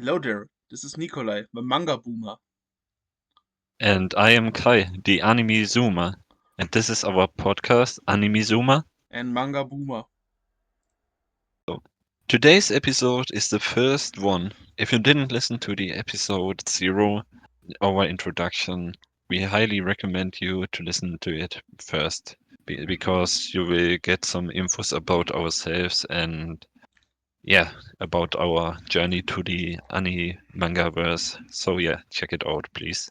Hello there, this is Nikolai, the manga boomer. And I am Kai, the anime zoomer. And this is our podcast, Anime Zoomer. And manga boomer. So, today's episode is the first one. If you didn't listen to the episode 0, our introduction, we highly recommend you to listen to it first. Because you will get some infos about ourselves and about our journey to the anime manga verse. So check it out, please.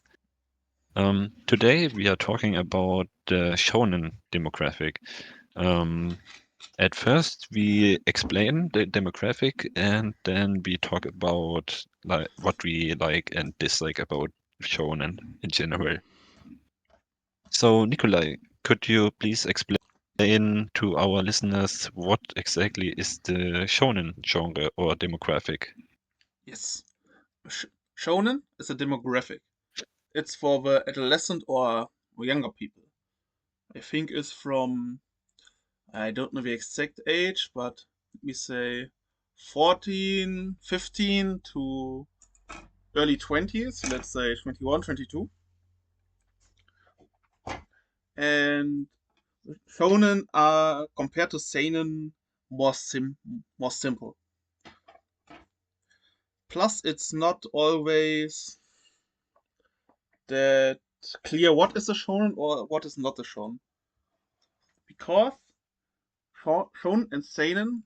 Today we are talking about the shonen demographic. Um, at first we explain the demographic and then we talk about like what we like and dislike about shonen in general. So Nikolai, could you please explain to our listeners what exactly is the shonen genre or demographic? Yes, Sh- Shonen is a demographic. It's for the adolescent or younger people. I think it's from, I don't know the exact age, but let me say 14, 15 to early 20s, let's say 21, 22. And Shonen are, compared to Seinen, more simple. Plus, it's not always that clear what is a shonen or what is not a shonen. Because shonen and seinen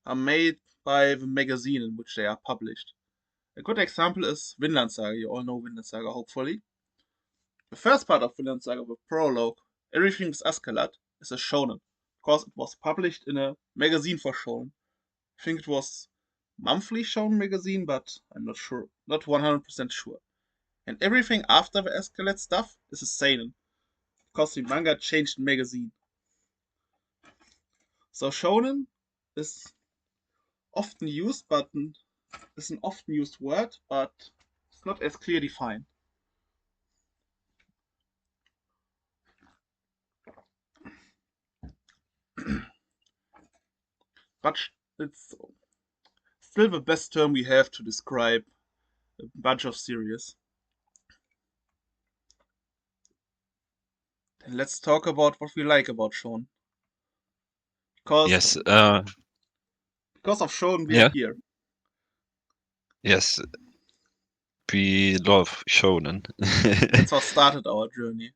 are made by the magazine in which they are published. A good example is Vinland Saga. You all know Vinland Saga, hopefully. The first part of Vinland Saga, the prologue, Everything is Askeladd, is a shonen. Because it was published in a magazine for shonen. I think it was monthly shonen magazine, but I'm not sure. Not 100% sure. And everything after the Askeladd stuff is a seinen. Because the manga changed the magazine. So shonen is often used, but is an often used word, but it's not as clear defined. But it's still the best term we have to describe a bunch of series. Then let's talk about what we like about shonen. Because Yes, because of shonen we are yeah, here. yes, we love shonen. That's what started our journey.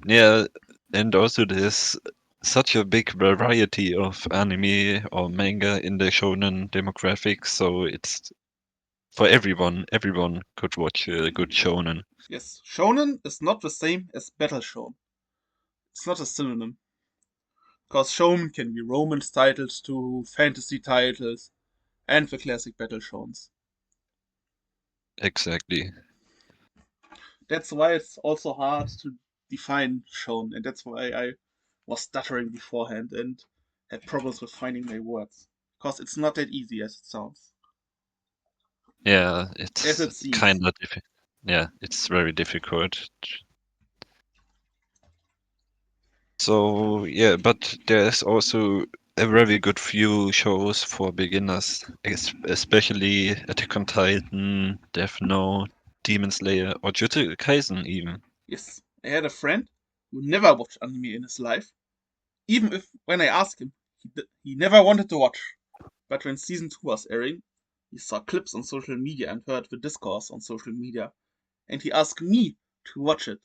Yeah, and also there's such a big variety of anime or manga in the shonen demographic, so it's for everyone. Everyone could watch a good shonen. Yes, shonen is not the same as battle shonen. It's not a synonym. Because shonen can be romance titles to fantasy titles and the classic battle shonens. Exactly. That's why it's also hard to define shown, and that's why I was stuttering beforehand and had problems with finding my words. Because it's not that easy as it sounds. Yeah, As it's it seems. kind of yeah, it's very difficult. So yeah, but there's also a very good few shows for beginners, especially Attack on Titan, Death Note, Demon Slayer, or Jujutsu Kaisen even. Yes, I had a friend who never watched anime in his life, even if when I asked him, he never wanted to watch. But when season 2 was airing, he saw clips on social media and heard the discourse on social media, and he asked me to watch it.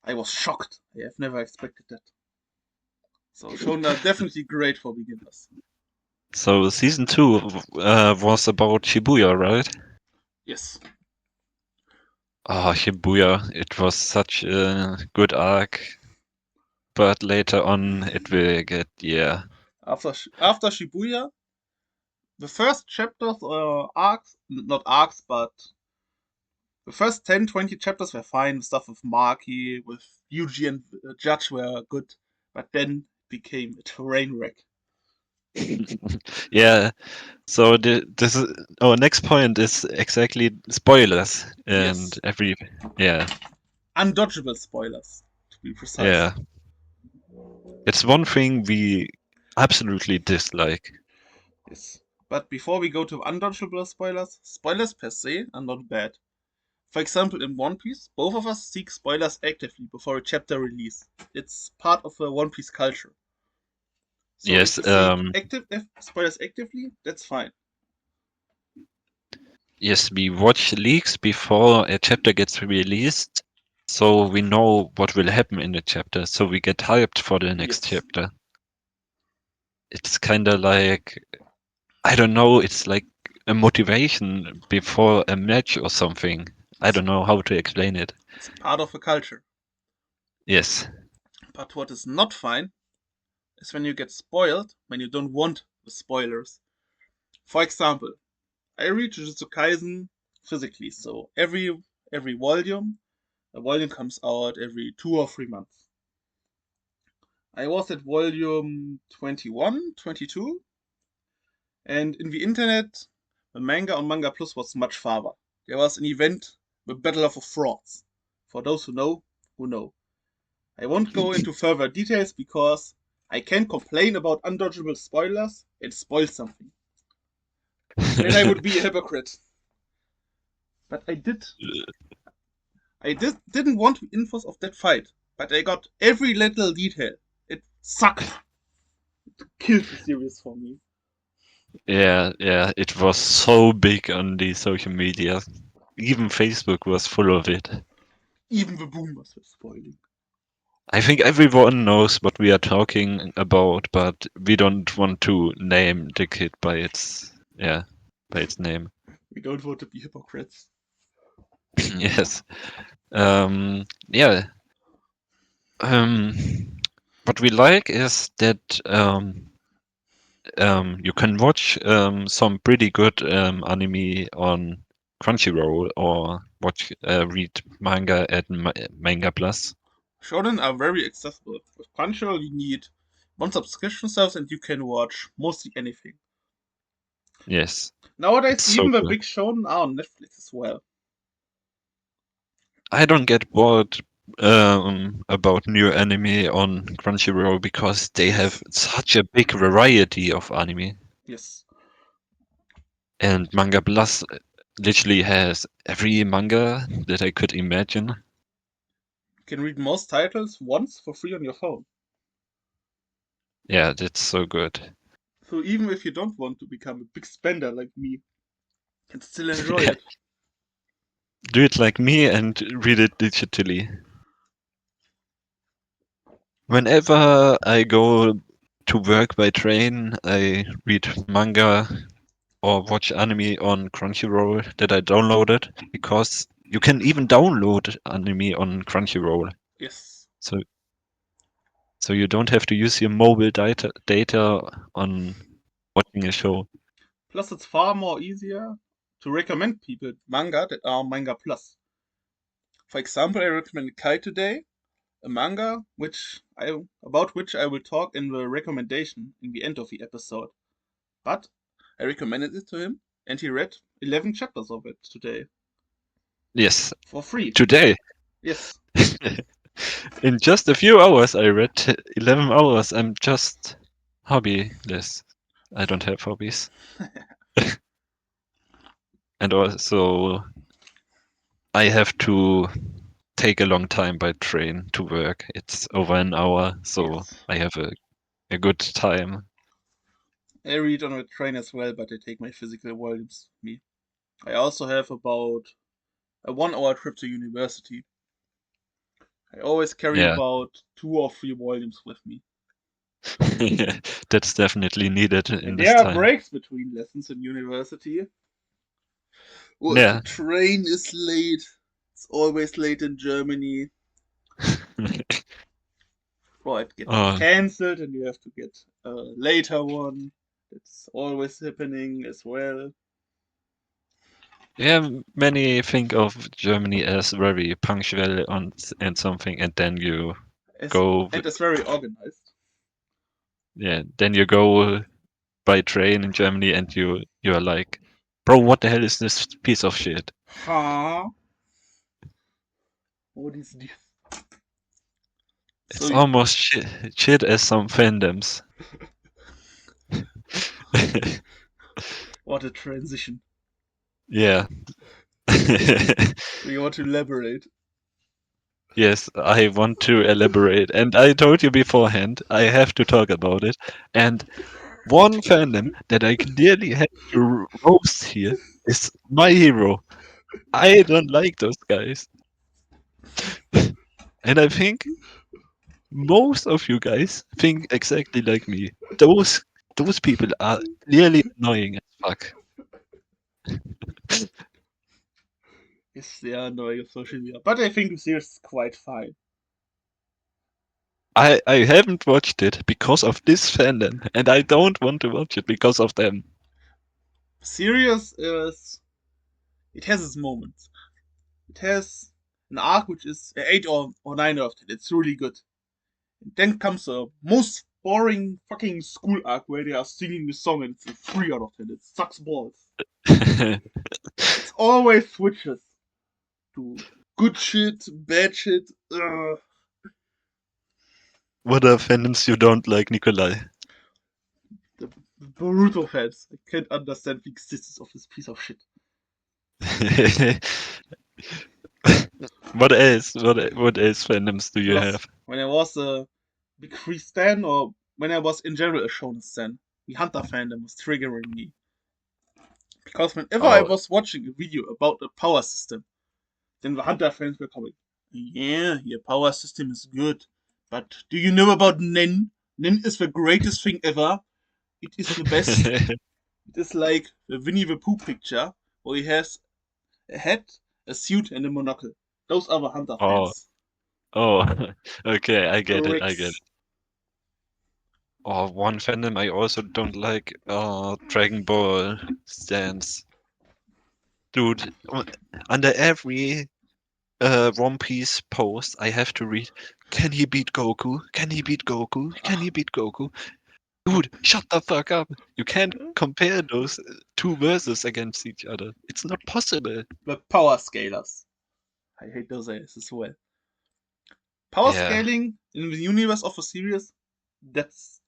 I was shocked. I have never expected that. So shonen are definitely great for beginners. So season 2 was about Shibuya, right? Yes, Ah, Shibuya, it was such a good arc, but later on it will get, yeah. after Shibuya, the first chapters or arcs, not arcs, but the first 10, 20 chapters were fine. Stuff with Maki, with Yuji and Judge were good, but then it became a train wreck. Yeah, so this is our next point is exactly spoilers and Yes, yeah, undodgeable spoilers, to be precise. yeah. It's one thing we absolutely dislike. Yes, But before we go to undodgeable spoilers, spoilers per se are not bad. For example, in One Piece, both of us seek spoilers actively before a chapter release. It's part of the One Piece culture. So if Yes, we seek spoilers actively, that's fine. yes, we watch leaks before a chapter gets released, so we know what will happen in the chapter, so we get hyped for the next Yes. chapter. It's kind of like, I don't know, it's like a motivation before a match or something. I don't know how to explain it. It's part of the culture. Yes. But what is not fine is when you get spoiled when you don't want the spoilers. For example, I read Jujutsu Kaisen physically, so every volume, a volume comes out every 2 or 3 months. I was at volume 21, 22, and in the internet, the manga on Manga Plus was much farther. There was an event, the Battle of the Frauds. For those who know, who know. I won't go into further details because I can complain about undodgeable spoilers and spoil something. Then I would be a hypocrite. But I didn't want the infos of that fight, but I got every little detail. It sucked. It killed the series for me. Yeah, it was so big on the social media. Even Facebook was full of it. Even the boomers were spoiling. I think everyone knows what we are talking about, but we don't want to name the kid by its name. We don't want to be hypocrites. Yes. Yeah. Um, what we like is that you can watch some pretty good anime on Crunchyroll or read manga at Manga Plus. Shonen are very accessible. With Crunchyroll, you need one subscription service and you can watch mostly anything. Yes, Nowadays, it's so even the good. big shonen are on Netflix as well. I don't get bored about new anime on Crunchyroll because they have such a big variety of anime. Yes. And Manga Plus literally has every manga that I could imagine. You can read most titles once for free on your phone. Yeah, that's so good. So even if you don't want to become a big spender like me, you can still enjoy Yeah, it. do it like me and read it digitally. Whenever I go to work by train, I read manga or watch anime on Crunchyroll that I downloaded because you can even download anime on Crunchyroll. Yes. So so you don't have to use your mobile data on watching a show. Plus, it's far more easier to recommend people manga that are Manga Plus. For example, I recommended Kai today, a manga about which I will talk in the recommendation in the end of the episode. But I recommended it to him, and he read 11 chapters of it today Yes, for free. today. Yes. In just a few hours I read 11 hours. I'm just hobbyless. I don't have hobbies. And also I have to take a long time by train to work. It's over an hour, so Yes. I have a good time. I read on the train as well, but I take my physical volumes with me. I also have about a 1 hour trip to university. I always carry Yeah. about 2 or 3 volumes with me. Yeah, that's definitely needed in And this there are time. breaks between lessons in university. Or if the Yeah. train is late, it's always late in Germany. Or it gets Oh, cancelled and you have to get a later one. It's always happening as well. yeah, many think of Germany as very punctual on and something, and then you As, go, and it's very organized. yeah, then you go by train in Germany, and you're like, bro, what the hell is this piece of shit? Huh? What is this? So It's almost shit as some fandoms. What a transition. Yeah. Do you want to elaborate? Yes, I want to elaborate. And I told you beforehand, I have to talk about it. And one fandom that I clearly have to roast here is My Hero. I don't like those guys. And I think most of you guys think exactly like me. Those people are clearly annoying as fuck. Yes, they are annoying on social media, but I think the series is quite fine. I haven't watched it because of this fandom, and I don't want to watch it because of them. The series is it has its moments. It has an arc which is 8 or 9 out of 10. It's really good. And then comes a most boring fucking school arc where they are singing the song and it's a 3 out of 10. It sucks balls. It's always switches to good shit, bad shit. Ugh. What are fandoms you don't like, Nikolai? The Boruto fans. I can't understand the existence of this piece of shit. What else? What else fandoms do you Because have? when I was a big free stan, or when I was in general a shonen stan, the Hunter fandom was triggering me. Because whenever I Oh, was watching a video about a power system, then the Hunter fans were coming, yeah, your power system is good, but do you know about Nen? Nen is the greatest thing ever. It is the best. It is like the Winnie the Pooh picture, where he has a hat, a suit, and a monocle. Those are the Hunter oh, fans. oh. Okay, I get it. I get it. Bricks. Oh, one fandom I also don't like. Dragon Ball stands, dude. Under every One Piece post, I have to read. Can he beat Goku? Can he beat Goku? Can he beat Goku? Dude, shut the fuck up. You can't compare those two verses against each other. It's not possible. The power scalers. I hate those guys as well. Power Yeah. scaling in the universe of a series, that's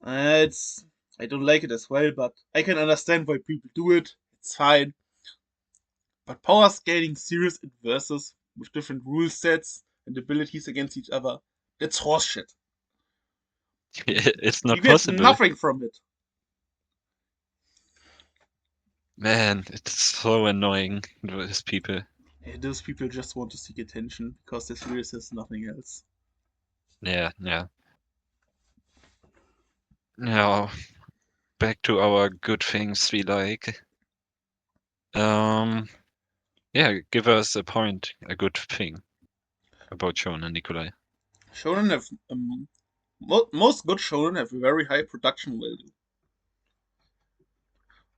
it's I don't like it as well, but I can understand why people do it. It's fine. But power scaling series and versus with different rule sets and abilities against each other, that's horseshit. It's You not get possible. nothing from it. Man, it's so annoying, those people. Hey, those people just want to seek attention because the series has nothing else. Yeah, yeah. Now, back to our good things we like. Um, yeah, give us a point, a good thing about Shonen, Nikolai. Shonen have most good shonen have a very high production value.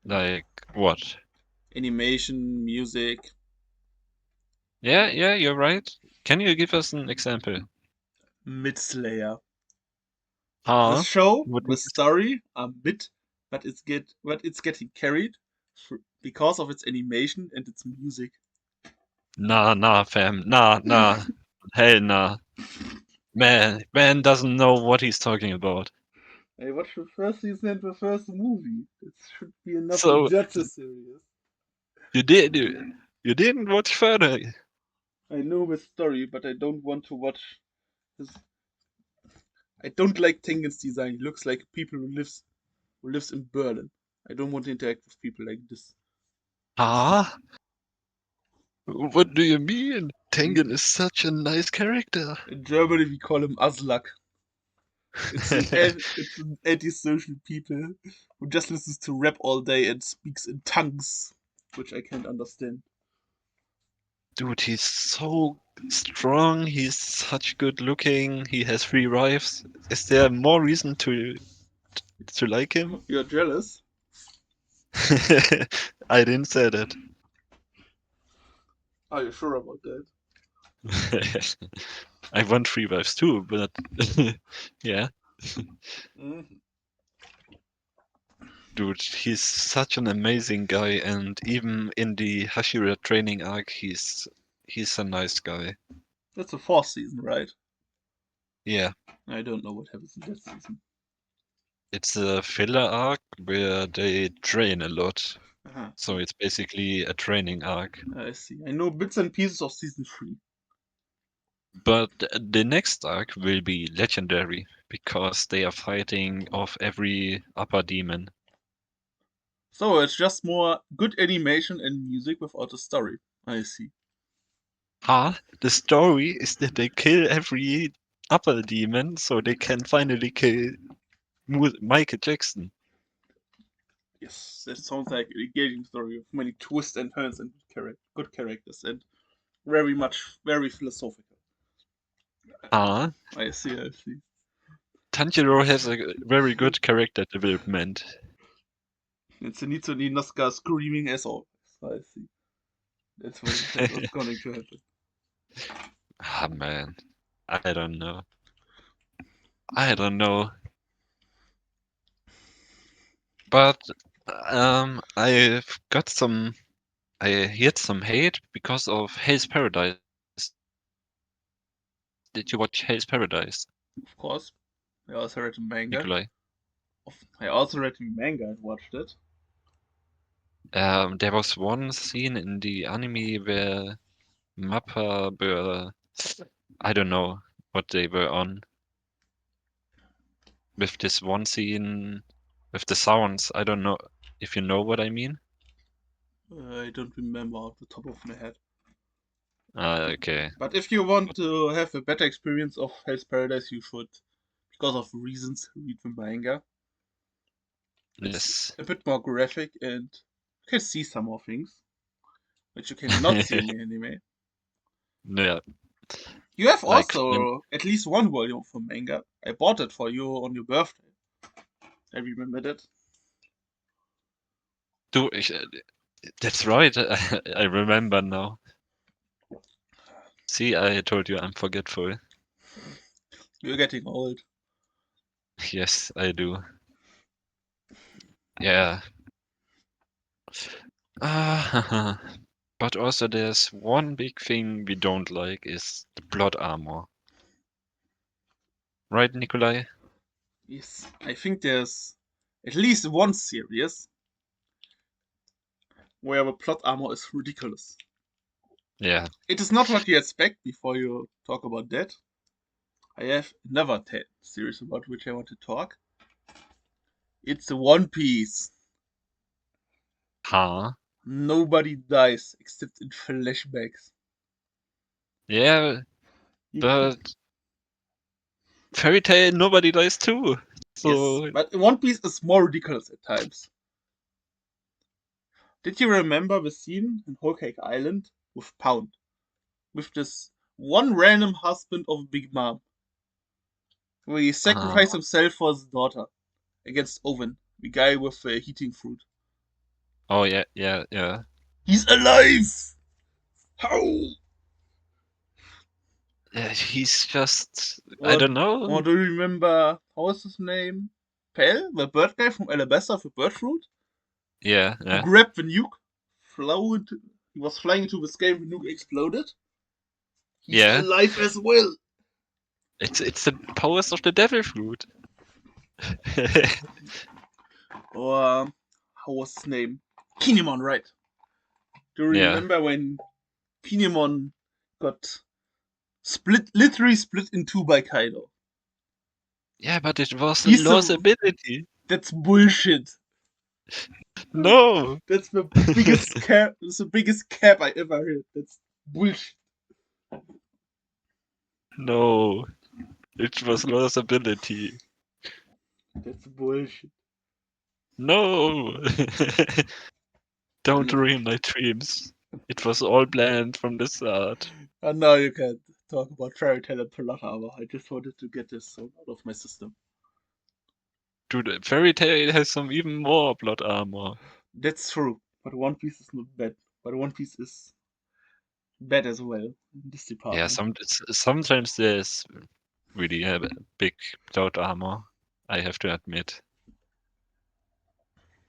Like, what? Animation, music, Yeah, yeah, you're right. Can you give us an example? mid slayer. The Huh? show, What the story are mid, but it's getting carried because of its animation and its music. Nah, nah, fam. Nah, nah. Hell nah. Man doesn't know what he's talking about. I watched the first season and the first movie. It should be enough to So judge a series. you did you didn't watch further. I know the story, but I don't want to watch this. I don't like Tengen's design. He looks like people who lives in Berlin. I don't want to interact with people like this. Huh? What do you mean? In, Tengen is such a nice character. in Germany, we call him Aslak. It's an antisocial people who just listens to rap all day and speaks in tongues, which I can't understand. Dude, he's so strong. He's such good looking. He has 3 wives. Is there more reason to like him? You're jealous? I didn't say that. Are you sure about that? I want 3 wives too, but yeah, Mm. dude, he's such an amazing guy, and even in the Hashira training arc, he's a nice guy. That's the fourth season, right? Yeah, I don't know what happens in that season. It's a filler arc where they train a lot. Uh-huh. So it's basically a training arc. I see. I know bits and pieces of season 3. But the next arc will be legendary because they are fighting off every upper demon. So it's just more good animation and music without a story. I see. The story is that they kill every upper demon so they can finally kill Michael Jackson. Yes, that sounds like an engaging story with many twists and turns and good characters and very philosophical. Ah, I see, I see. Tanjiro has a very good character development. It's a Nitsu Ninosuka screaming as always. I see. That's what's going to happen. Ah, man. I don't know. I don't know. But I've got some. I heard some hate because of Hell's Paradise. Did you watch Hell's Paradise, Of course. I also read the manga. Nikolai? I also read the manga and watched it. There was one scene in the anime where Mappa were, I don't know what they were on, with this one scene with the sounds. I don't know if you know what I mean. I don't remember off the top of my head. Okay. But if you want to have a better experience of Hell's Paradise, you should, because of reasons, read the manga. It's Yes. a bit more graphic and you can see some more things, which you cannot see in the anime. Yeah, You have like also at least one volume of the manga. I bought it for you on your birthday. I remember that. do that's right. I remember now. See, I told you I'm forgetful. You're getting old. Yes, I do. Yeah. Ah, but also there's one big thing we don't like is the plot armor. Right, Nikolai? Yes, I think there's at least one series where the plot armor is ridiculous. Yeah. It is not what you expect before you talk about that. I have another series about which I want to talk. It's the One Piece. Huh? Nobody dies except in flashbacks. Yeah, You can, but Fairy Tail nobody dies too. yes, So but One Piece is more ridiculous at times. Did you remember the scene in Whole Cake Island with Pound? With this one random husband of Big Mom, where he uh, sacrificed himself for his daughter against Owen, the guy with the heating fruit. oh yeah. He's alive! How? Yeah, he's just I Or, don't know. or do you remember, how was his name? Pell, the bird guy from Alabasta with bird fruit, Yeah, who yeah. grabbed the nuke, he was flying into the sky when the nuke exploded. He's Yeah. alive as well. It's the powers of the devil fruit. Or, how was his name? Kinemon, right? Do you Yeah. remember when Kinemon got literally split in two by Kaido? Yeah, but it was a He's lost the, ability. that's bullshit. No. That's the biggest cap. That's the biggest cap I ever heard. That's bullshit. No. It was lost ability. That's bullshit. No. Don't And, ruin my dreams. It was all planned from the start. and now you can talk about fairy tale and plot armor. I just wanted to get this out of my system. Dude, Fairy Tail has some even more plot armor. That's true, but One Piece is not bad. But One Piece is bad as well in this Yeah, department. sometimes there's really a big plot armor, I have to admit.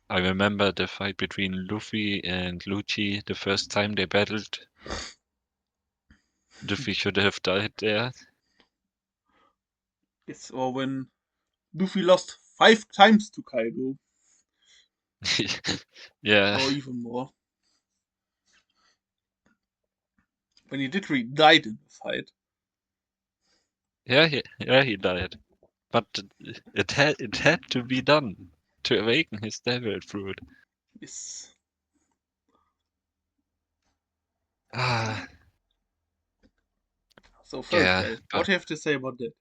I remember the fight between Luffy and Lucci the first time they battled. Luffy should have died there. Yes, or when Luffy lost 5 times to Kaido, Yeah, or even more. When he literally died in the fight. he died. But it had to be done to awaken his devil fruit. Yes. Ah, So Fairy yeah, Tail, what but do you have to say about that?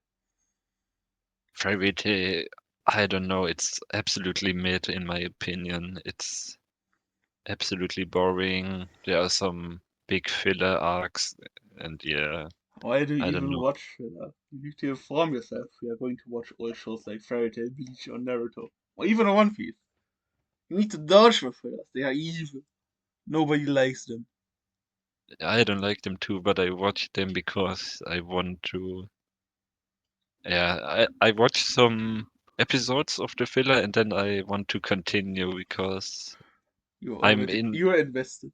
Fairy Tail, I don't know. It's absolutely mid in my opinion. It's absolutely boring. There are some big filler arcs, and yeah, Why do you I don't even know. watch filler? You need to inform yourself. We are going to watch old shows like Fairy Tail, Bleach, or Naruto, or even One Piece. You need to dodge the fillers. They are evil. Nobody likes them. I don't like them too, but I watch them because I want to. Yeah, I watch some episodes of the filler and then I want to continue because I'm in. You are invested.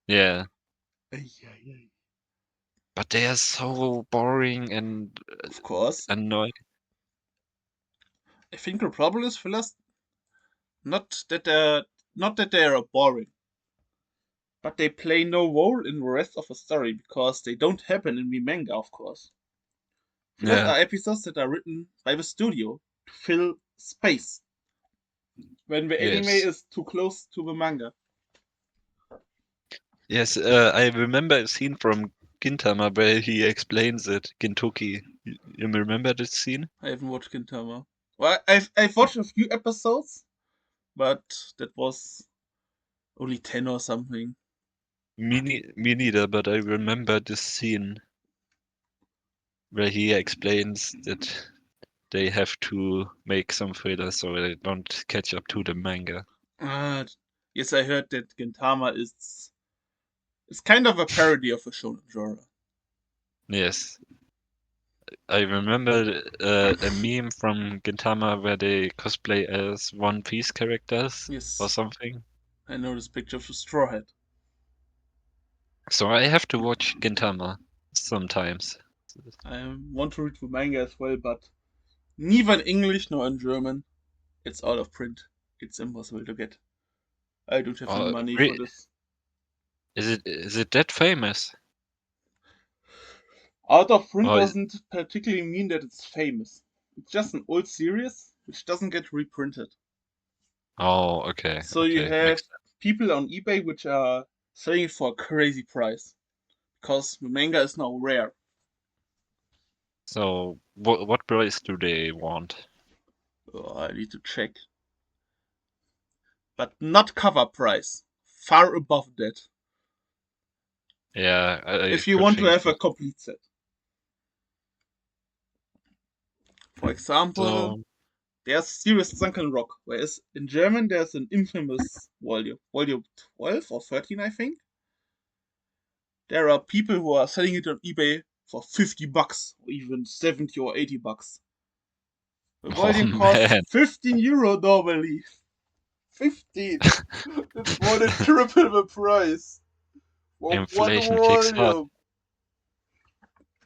Yeah, Ay, ay, ay. but they are so boring and Of course. annoying. I think the problem is fillers not that they're not that they are boring, but they play no role in the rest of the story because they don't happen in the manga, of course. Fillers Yeah. are episodes that are written by the studio to fill space when the anime Yes. is too close to the manga. Yes. I remember a scene from Gintama where he explains it. Gintoki. You remember this scene? I haven't watched Gintama. Well, I've watched a few episodes, but that was only 10 or something. Me neither, but I remember this scene where he explains that they have to make some filler so they don't catch up to the manga. Uh, yes, I heard that Gintama is kind of a parody of a shonen genre. Yes, I remember a meme from Gintama where they cosplay as One Piece characters or Yes, something. I know this picture of a straw hat. So I have to watch Gintama sometimes. I want to read the manga as well, but neither in English nor in German. It's out of print. It's impossible to get. I don't have the Or money for this. is it that famous? Out of print Or doesn't particularly mean that it's famous. It's just an old series which doesn't get reprinted. oh, okay, So you okay, have makes sense. people on eBay which are selling it for a crazy price because the manga is now rare. So what price do they want? Oh, I need to check. But not cover price. Far above that. Yeah, I If you could want to think have so. a complete set. For example, So there's Serious Sunken Rock, whereas in German there's an infamous volume 12 or 13, I think. There are people who are selling it on eBay for 50 bucks, or even 70 or 80 bucks. The oh volume costs man, €15 normally. 15! That's more than triple the price for one inflation kicks hard. volume.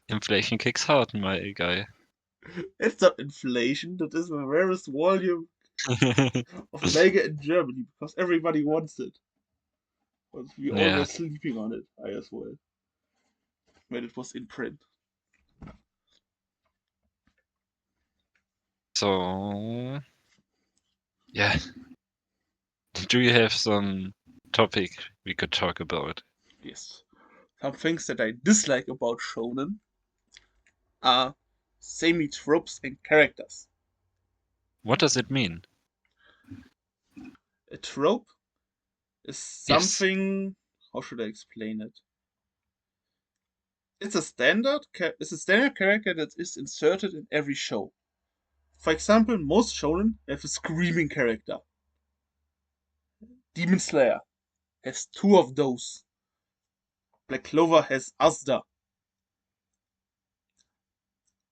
Inflation kicks hard, my guy. It's not inflation, that is the rarest volume of manga in Germany because everybody wants it. But we all were Yeah. sleeping on it, I as well, when it was in print. So yeah, do you have some topic we could talk about? Yes. Some things that I dislike about shonen are semi tropes and characters. What does it mean? A trope is Yes. something. How should I explain it? It's a standard character that is inserted in every show. For example, most shonen have a screaming character. Demon Slayer has two of those. Black Clover has Asda.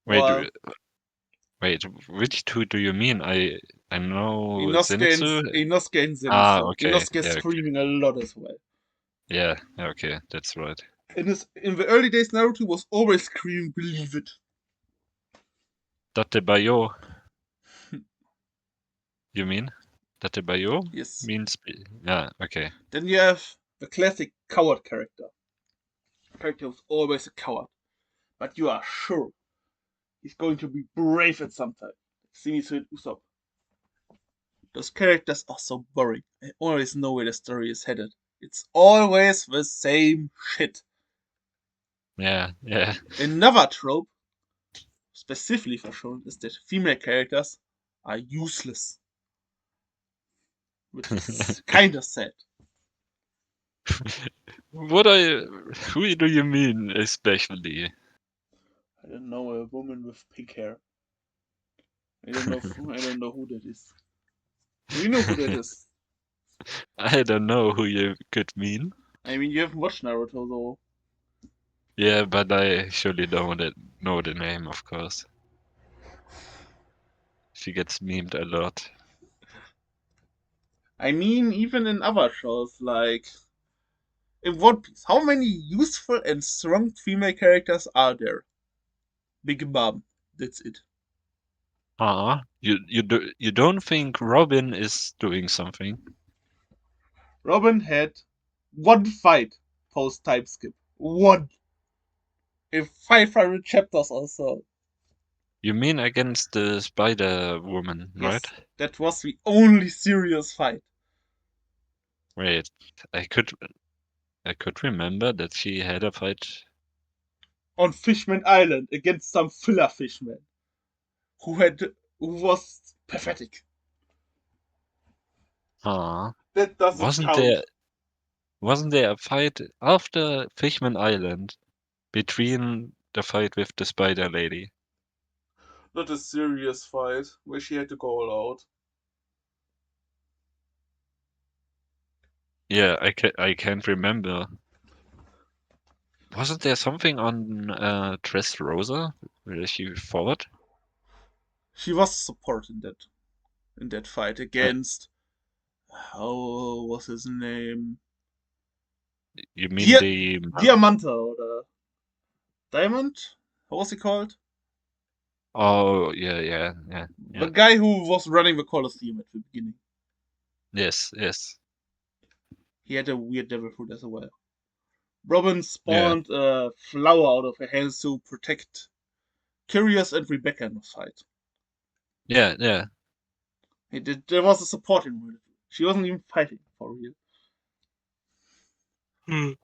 Wait, Or wait, which two do you mean? I know Zenitsu. Inosuke and Ah, Zenitsu. okay. Inosuke is Yeah, okay. screaming a lot as well. Yeah, okay, that's right. In the early days, Naruto was always screaming, believe it. Date Bayo. You mean? Datebayo Yes. means yeah, okay. Then you have the classic coward character. The character who's always a coward, but you are sure he's going to be brave at some time. Zenitsu and Usopp. Those characters are so boring. I always know where the story is headed. It's always the same shit. Yeah, yeah. Another trope, specifically for Shonen, is that female characters are useless, which is kinda sad. What who do you mean especially? I don't know, a woman with pink hair. I don't know. I don't know who that is. Do you know who that is? I don't know who you could mean. I mean, you haven't watched Naruto, though. Yeah, but I surely don't know the name, of course. She gets memed a lot. I mean, even in other shows, like in One Piece, how many useful and strong female characters are there? Big Mom. That's it. You don't think Robin is doing something? Robin had one fight post time skip. One. In 500 chapters or so. You mean against the Spider Woman, right? Yes, that was the only serious fight. Wait, I could I could remember that she had a fight. On Fishman Island against some filler fishman who was pathetic. Ah, That doesn't wasn't count. there a fight after Fishman Island between the fight with the Spider Lady? Not a serious fight where she had to go all out. Yeah, I can't remember. Wasn't there something on Dressrosa where she fought? She was support in that fight Uh, against how was his name? you mean the Diamante or Diamond? How was he called? Oh, yeah, yeah, yeah, The yeah. guy who was running the Colosseum at the beginning. Yes, yes. He had a weird devil fruit as well. Robin Yeah. spawned a flower out of her hands to protect Curious and Rebecca in the fight. Yeah, yeah. There was a supporting role. She wasn't even fighting for real. Mm.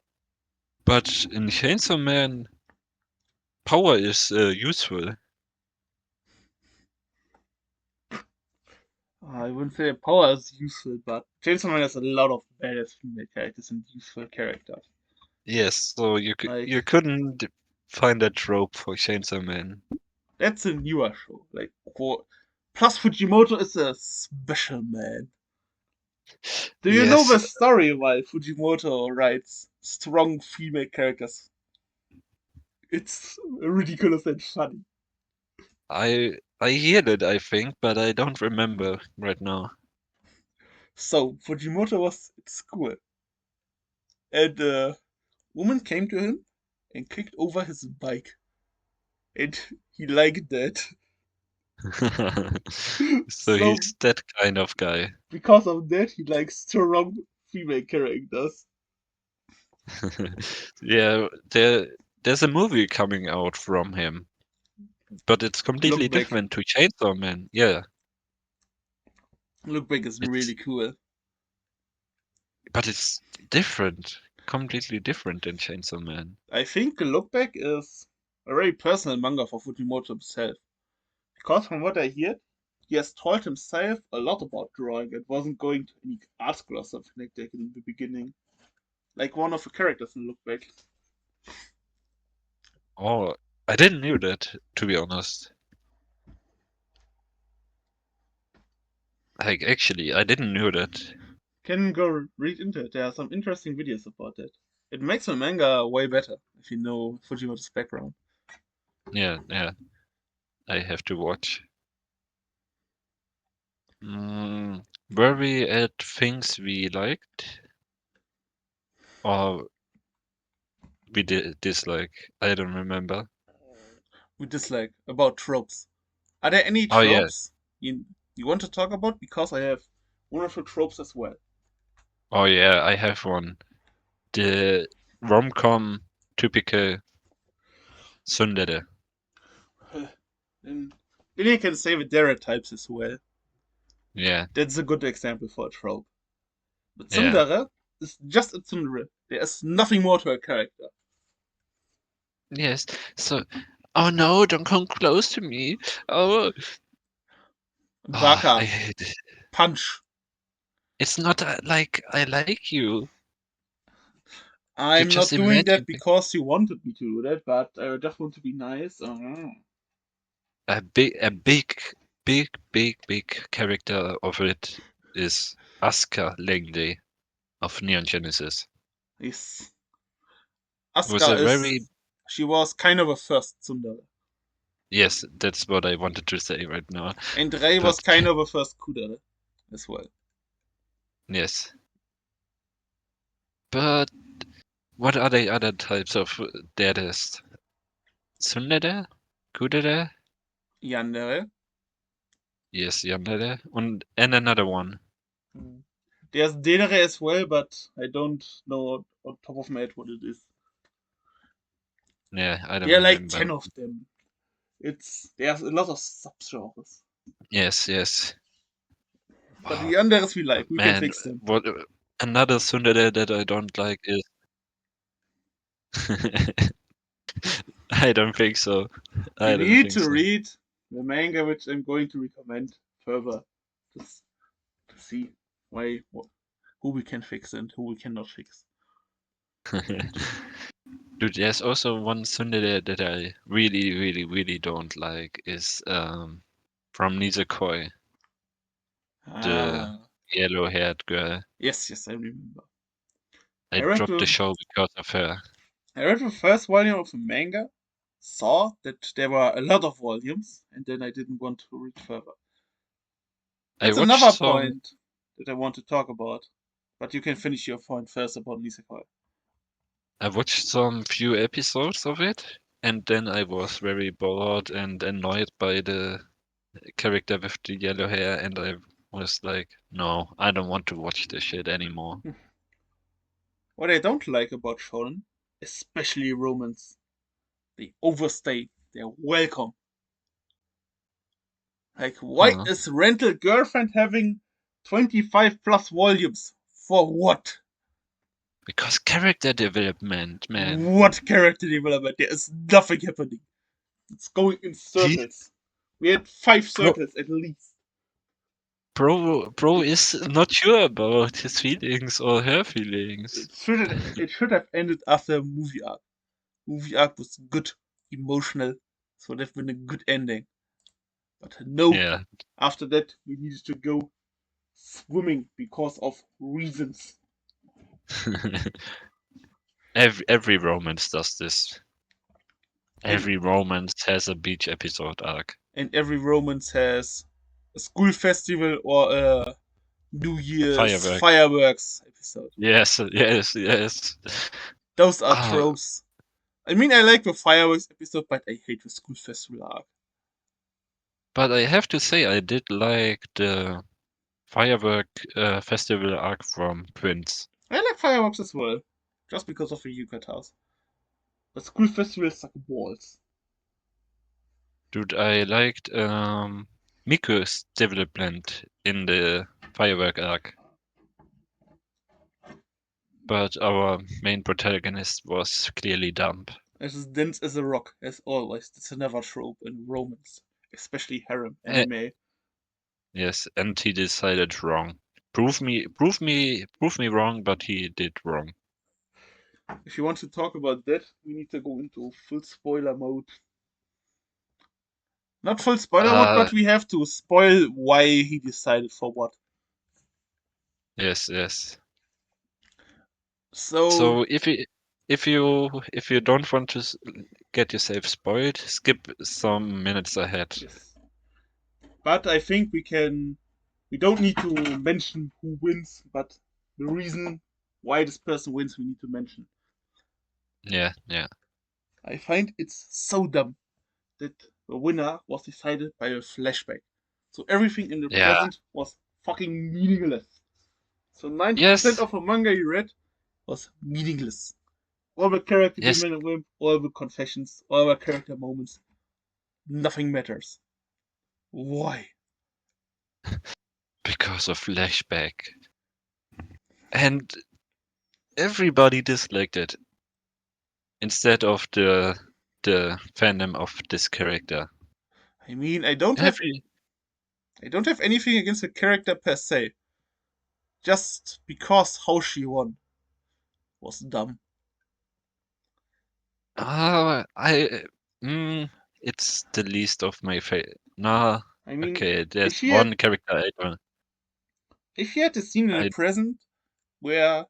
But in Chainsaw Man, power is useful. I wouldn't say power is useful, but Chainsaw Man has a lot of badass female characters and useful characters. Yes, so Like, you couldn't find a trope for Chainsaw Man. that's a newer show. Like, plus Fujimoto is a special man. Do you know Yes, the story why Fujimoto writes strong female characters? It's ridiculous and funny. I hear that, I think, but I don't remember right now. So, Fujimoto was at school, and a woman came to him and kicked over his bike, and he liked that. So So, he's that kind of guy. because of that, he likes strong female characters. Yeah, there's a movie coming out from him, but it's completely Look back. different to Chainsaw Man. Yeah, Look back is it's really cool. but it's different, completely different than Chainsaw Man. I think Look Back is a very personal manga for Fujimoto himself. Because from what I hear, he has told himself a lot about drawing and wasn't going to any art school or something like that in the beginning. Like one of the characters in Look Back. Oh, I didn't knew that, to be honest. Like, actually, I didn't know that. Can go read into it. There are some interesting videos about that. It makes the manga way better if you know Fujimoto's background. Yeah, yeah, I have to watch. Were we at things we liked or we did dislike? I don't remember. We dislike about tropes. Are there any Oh yeah, tropes you You want to talk about? Because I have wonderful tropes as well. Oh yeah, I have one. The rom-com typical tsundere. And then you can say the stereotypes as well. Yeah, That's a good example for a trope. But yeah. tsundere is just a tsundere. There is nothing more to a character. Yes. So, oh no, don't come close to me. Oh, I Baka, hate it. punch. It's not like I like you. You I'm just not doing that imagine because you wanted me to do that, but I just want to be nice. a big character of it is Asuka Langley of Neon Genesis. Yes. Was Asuka a very is. She was kind of a first tsundere. yes, that's what I wanted to say right now. And Rei But was kind of a first kudere as well. yes, but what are the other types of deadest? Tsundere? Kudere? Yandere. Yes, Yandere. And another one. There's Dedere as well, but I don't know on top of my head what it is. Yeah, I don't There are like remember. 10 of them. There's a lot of subgenres. Yes. But Oh, the others we like, we can man, fix them. what another tsundere that I don't like is I don't think so. You I don't need think to so. read the manga, which I'm going to recommend further, just to see who we can fix and who we cannot fix. Dude, there's also one tsundere that I really don't like is from Nisekoi, the Ah, yellow-haired girl. yes, I remember. I I read dropped the the show because of her. I read the first volume of the manga, saw that there were a lot of volumes, and then I didn't want to read further. I That's watched another some point that I want to talk about. But you can finish your point first about Nisekoi. I watched some few episodes of it, and then I was very bored and annoyed by the character with the yellow hair, and I was like, no, I don't want to watch this shit anymore. What I don't like about shonen, especially romance, they overstay their welcome. Like, why Huh. is Rental Girlfriend having 25 plus volumes? For what? Because character development, man. What character development? There is nothing happening. It's going in He, circles. We had 5 bro, circles at least. bro It, is not sure about his feelings or her feelings. it should have ended after a movie arc. Movie arc was good, emotional, so would have been a good ending. But no, Yeah. after that we needed to go swimming because of reasons. every romance does this. And Every romance has a beach episode arc. and every romance has a school festival or a New Year's Firework. fireworks episode. Yes. Those are Oh, tropes. I mean, I like the fireworks episode, but I hate the school festival arc. but I have to say, I did like the firework festival arc from Prince. I like fireworks as well, just because of the yukatas. But school festivals suck balls. Dude, I liked Miku's development in the firework arc, but our main protagonist was clearly dumb. As dense as a rock, as always. That's another trope in romance, especially harem Eh, anime. yes, and he decided wrong. Prove me wrong, but he did wrong. If you want to talk about that, we need to go into full spoiler mode. Not full spoiler mode, Uh, but we have to spoil why he decided for what. yes. So, So if you don't want to get yourself spoiled, skip some minutes ahead. yes. But I think we don't need to mention who wins, but the reason why this person wins, we need to mention. Yeah. I find it's so dumb that the winner was decided by a flashback. So everything in the Yeah. present was fucking meaningless. So 90% Yes. of the manga you read was meaningless. All the character Yes. development, all the confessions, all the character moments, nothing matters. Why? Because of flashback. And everybody disliked it instead of the fandom of this character. I mean, Every I don't have anything against the character per se. Just because how she won was dumb. I it's the least of my favorite. Nah, I mean, okay, if there's she had one character I don't. if she had a scene in the I present where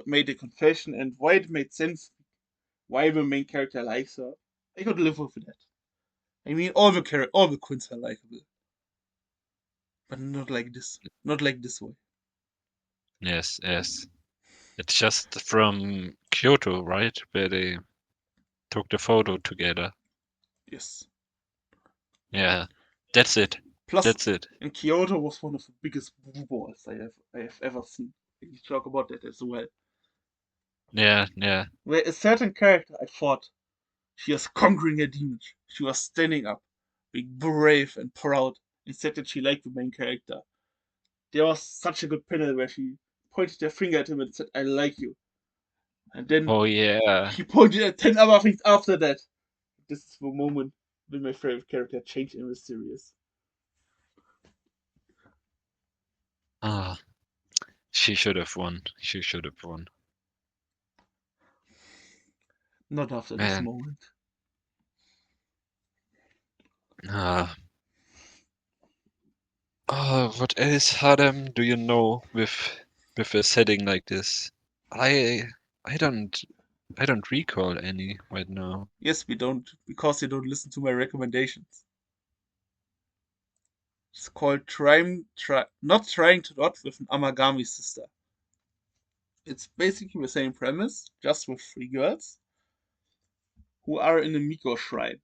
made a confession and why it made sense why the main character likes her, I could live with that. I mean, all the queens are likable, but not like this. Not like this way. yes. It's just from Kyoto, right? Where they took the photo together. Yes. Yeah, that's it. Plus, That's it. in Kyoto was one of the biggest blue balls I have ever seen. We talk about that as well. Yeah. Where a certain character I thought she was conquering her demons. She was standing up, being brave and proud, and said that she liked the main character. There was such a good panel where she pointed her finger at him and said, I like you. And then Oh yeah. she pointed at 10 other things after that. This is the moment when my favorite character changed in the series. Ah, she should have won. She should have won. Not after this Man. moment. Ah. Oh, what else, Hadam, do you know with a setting like this? I I don't I don't recall any right now. Yes, we don't, because you don't listen to my recommendations. It's called Not Trying to Dot with an Amagami Sister. It's basically the same premise, just with three girls who are in a Miko shrine.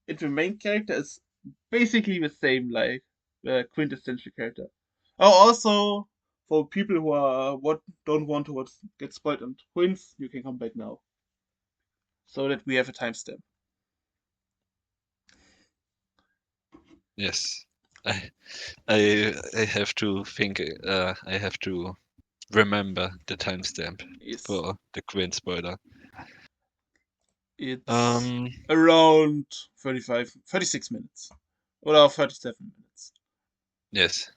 And the main character is basically the same, like the quintessential character. Oh, also, for people who are what don't want to get spoiled on twins, you can come back now, so that we have a timestamp. Yes. I I have to think I have to remember the timestamp Yes, for the Queen spoiler. it's Um around 36 minutes, or 37 minutes. yes.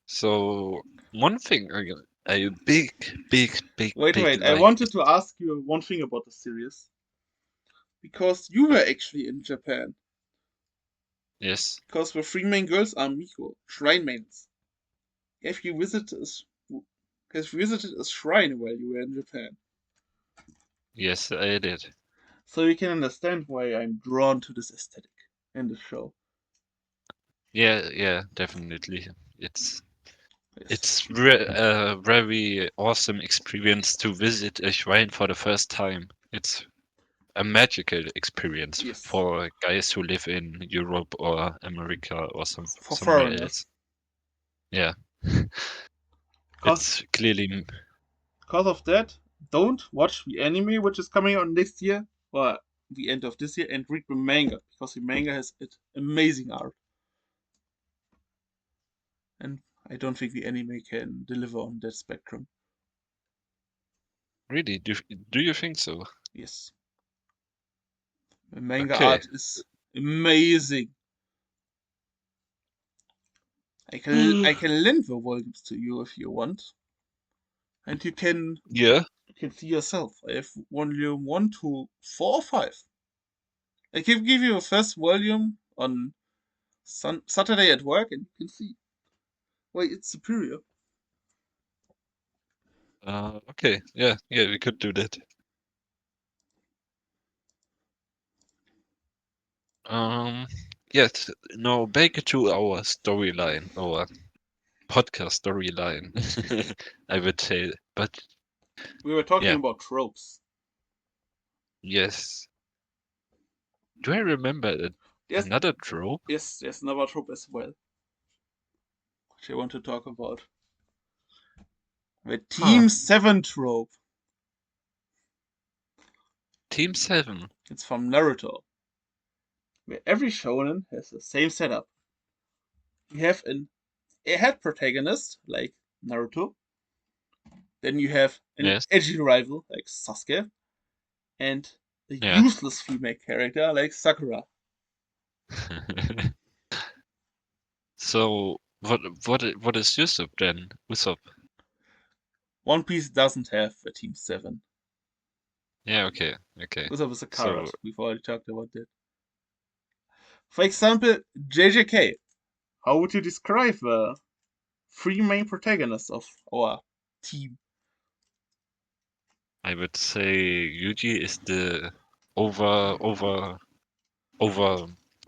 So one thing I big Wait, I like wanted to ask you one thing about the series, because you were actually in Japan. yes. Because the three main girls are Miko, shrine maidens. Have you visited a shrine while you were in Japan? Yes, I did. So you can understand why I'm drawn to this aesthetic in the show. Yeah, definitely. It's Yes. it's a very awesome experience to visit a shrine for the first time. It's a magical experience Yes. for guys who live in Europe or America or For somewhere foreigners. else. Yeah, Cause it's clearly cause of that, don't watch the anime which is coming out next year or the end of this year and read the manga because the manga has amazing art. And I don't think the anime can deliver on that spectrum. really. Do you think so? Yes. The manga Okay. art is amazing. I can lend the volumes to you if you want, and Yeah. you can see yourself. I have volume 1 to 4 or 5. I can give you a first volume on Saturday at work, and you can see why it's superior. Okay. Yeah. We could do that. Um. Yes. No. Back to our storyline, our podcast storyline. I would say, but We were talking yeah. about tropes. Yes. Do I remember it? There's Another trope? yes, there's another trope as well, which I want to talk about. The Huh. Team 7 trope. Team 7. It's from Naruto, where every shonen has the same setup. You have a head protagonist, like Naruto. Then you have an Yes. edgy rival, like Sasuke. And a Yeah. useless female character, like Sakura. So what is Usopp then? Usopp. One Piece doesn't have a Team 7. Yeah, okay, okay. Usopp is a So carrot. We've already talked about that. For example, JJK. How would you describe the three main protagonists of our team? I would say Yuji is the over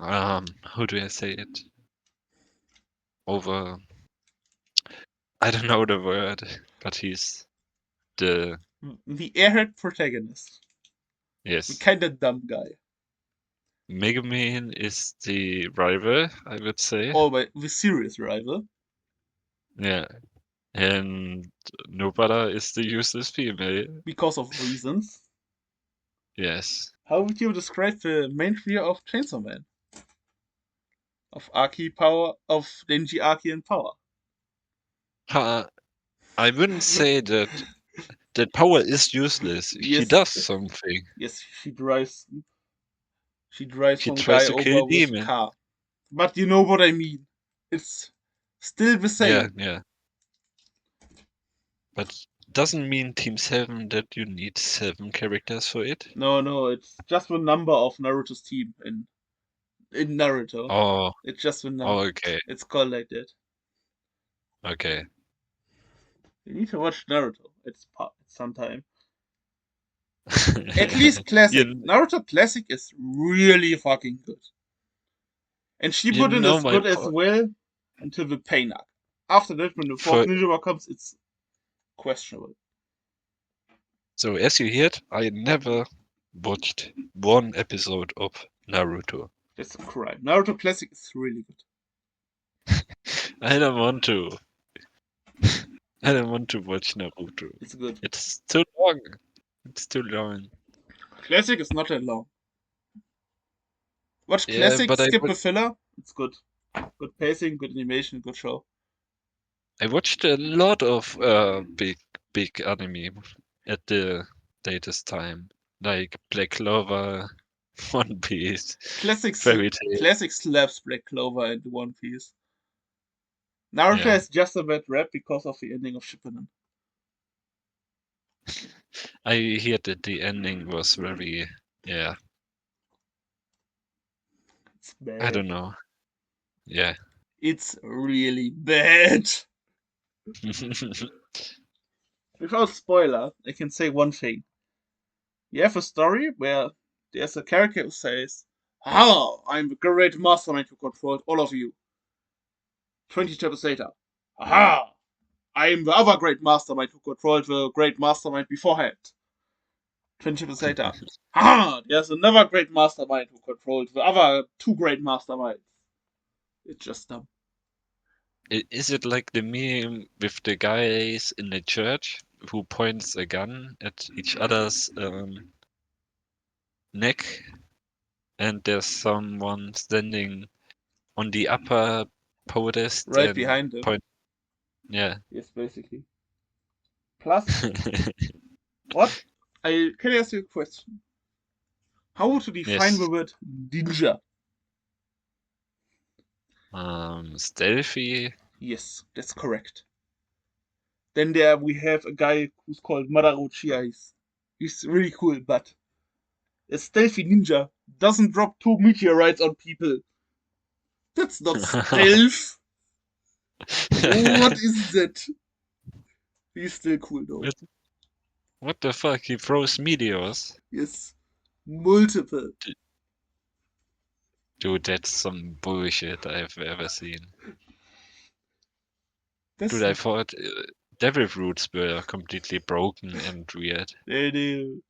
how do I say it? Over I don't know the word, but he's the The airhead protagonist. The yes. kinda dumb guy. Megumin is the rival, I would say. Or the serious rival. Yeah. And Nobara is the useless female. Because of reasons. Yes. How would you describe the main three of Chainsaw Man? Of Aki power, of Denji Aki and power. Ha, I wouldn't say that power is useless. She Yes, does something. yes, she drives She some guy tries to kill over with a demon. car. But you know what I mean. It's still the Yeah, same. yeah. But doesn't mean Team 7 that you need 7 characters for it. No, it's just the number of Naruto's team in Naruto. Oh, It's just the oh number. okay, It's called like that. okay. You need to watch Naruto. It's sometime. At least classic. you, Naruto classic is really fucking good. And you Shippuden know is my good as point. well until the pain arc. After that, when the fourth For ninja comes, it's questionable. so as you heard, I never watched one episode of Naruto. That's a crime. Naruto classic is really good. I don't want to. I don't want to watch Naruto. It's good. It's too long. It's too long. Classic is not that long. Watch Yeah, classic, but skip the filler. It's good. Good pacing, good animation, good show. I watched a lot of big anime at the latest time, like Black Clover, One Piece, Fairy Tail. Classic slaps Black Clover and One Piece. Naruto Yeah, has just a bad rap because of the ending of Shippuden. I hear that the ending was very, yeah, It's I bad. don't know. Yeah. It's really bad. Without spoiler, I can say one thing. You have a story where there's a character who says, "Hello, I'm the great mastermind who controlled all of you." 20 chapters later, "Aha! I'm the other great mastermind who controlled the great mastermind beforehand." 20 chapters later, "Aha! There's another great mastermind who controlled the other two great masterminds." It's just dumb. Is it like the meme with the guys in the church who points a gun at each other's neck, and there's someone standing on the upper podest Right and behind them. point? Yeah. Yes, basically. Plus, what? Can I ask you a question? How would you define Yes. the word ninja? Stealthy. Yes, that's correct. Then there we have a guy who's called Madara Uchiha. He's really cool, but a stealthy ninja doesn't drop two meteorites on people. That's not stealth. What is that? He's still cool though. What what the fuck? He throws meteors. Yes, multiple. Dude, that's some bullshit I've ever seen. That's Dude, I thought devil fruits were completely broken and weird. the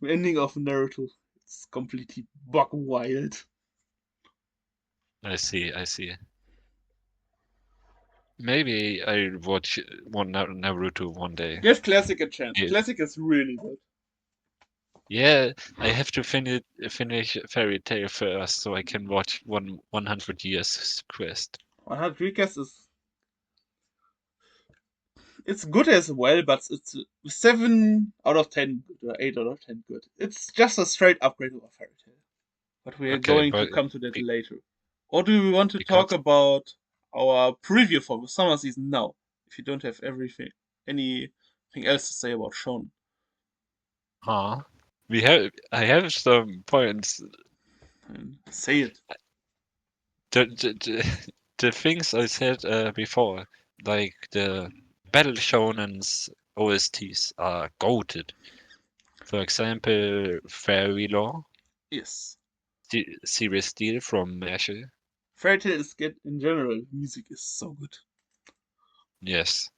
ending of Naruto. It's completely bug wild. I see. Maybe I watch one Naruto one day. Give Classic a chance. Yeah, Classic is really good. yeah, I have to finish Fairy Tail first, so I can watch 100 Years Quest. 100 Recast is it's good as well, but it's 7 out of 10 good or 8 out of 10 good. It's just a straight upgrade of a Fairy Tail. But we are Okay, going to but come to that be, later. Or do we want to talk because about our preview for the summer season now? If you don't have anything else to say about Shonen. I have some points. Say it. The things I said before, like the Battle Shonen's OSTs are goated. For example, Fairy Law, Yes. Serious Steel from Mashle. Fairy Tail is good in general. Music is so good. Yes,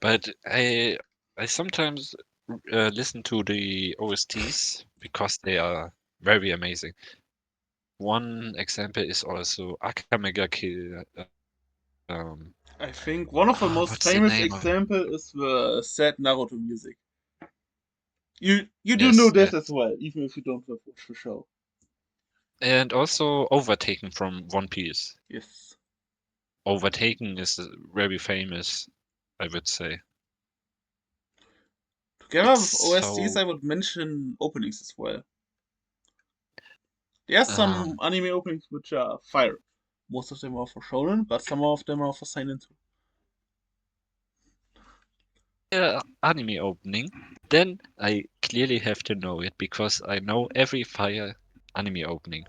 but I sometimes listen to the OSTs because they are very amazing. One example is also Akamega Kill. I think one of the What's most the name famous of? example is the sad Naruto music. You do know Yes, that yes. as well, even if you don't have watched the show. And also Overtaken from One Piece. Yes. Overtaken is very famous, I would say. Together It's with OSTs, so I would mention openings as well. There are some um anime openings which are fire. Most of them are for shonen, but some of them are for seinen too. yeah, anime opening. Then I clearly have to know it because I know every fire anime opening.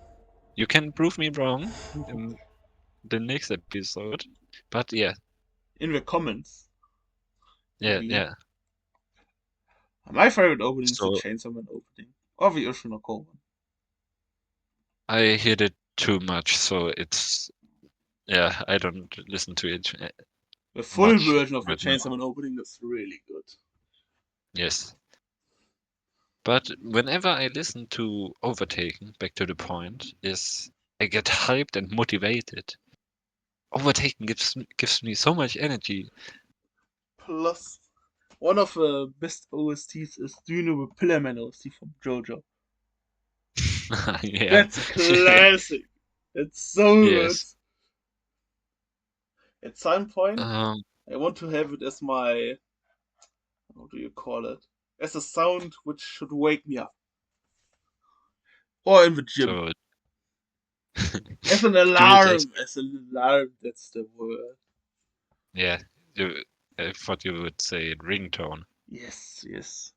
You can prove me wrong in the next episode, but yeah, In the comments, you yeah, mean? yeah. My favorite opening is the So Chainsaw Man opening, or the Oshinoko one. I heard it too much, so it's yeah, I don't listen to it The full much version of the right now. Chainsaw Man opening is really good. Yes. But whenever I listen to Overtaken, back to the point, is I get hyped and motivated. Overtaken gives me so much energy. Plus, one of the best OSTs is do you know the Pillarman OST from JoJo? Yeah. That's a classic. It's so good. Yes. At some point, Um. I want to have it as my how do you call it? As a sound which should wake me up. Or in the gym. So As an do it as alarm. As an alarm, that's the word. yeah. You, I thought you would say ringtone. Yes, yes.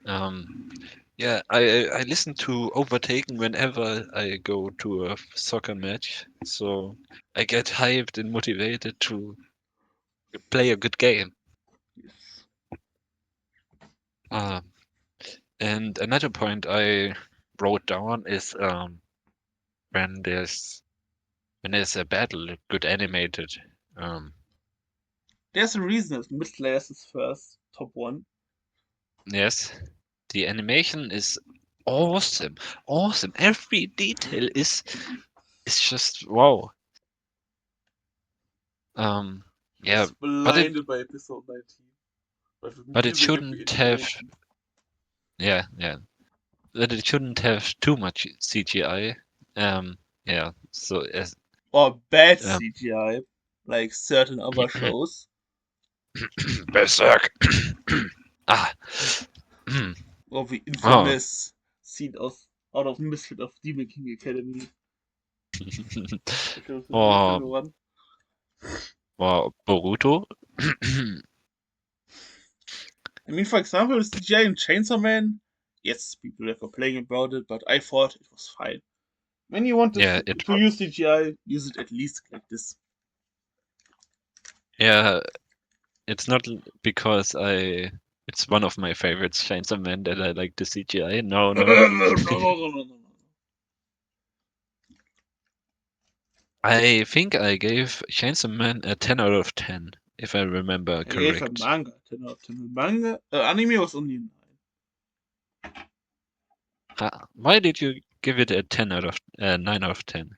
Um. Yeah. I listen to Overtaken whenever I go to a soccer match. So I get hyped and motivated to play a good game. Yes. Um. And another point I wrote down is when there's a battle, good animated. Um, There's a reason if Mid Layers is first, top one. yes, the animation is awesome, awesome. Every detail is just wow. Um, I yeah, was but it blinded by episode 19. By the but it music and the shouldn't have animation. yeah, but it shouldn't have too much CGI. Yeah, so as Or bad um, CGI, like certain other shows. Berserk. Ah, Or the oh. infamous scene out of Misfit of Demon King Academy, which was the or recent one. or Boruto. I mean, for example, CGI in Chainsaw Man, yes, people are complaining about it, but I thought it was fine. When you want Yeah, to use CGI, use it at least like this. yeah, it's not because it's one of my favorites, Chainsaw Man, that I like the CGI. No, No, no. no, no, no, no, no. I think I gave Chainsaw Man a 10 out of 10, if I remember I gave a correct. manga 10 out of 10. Manga, anime was only a 9. Why did you give it a 10 out of 9 out of 10?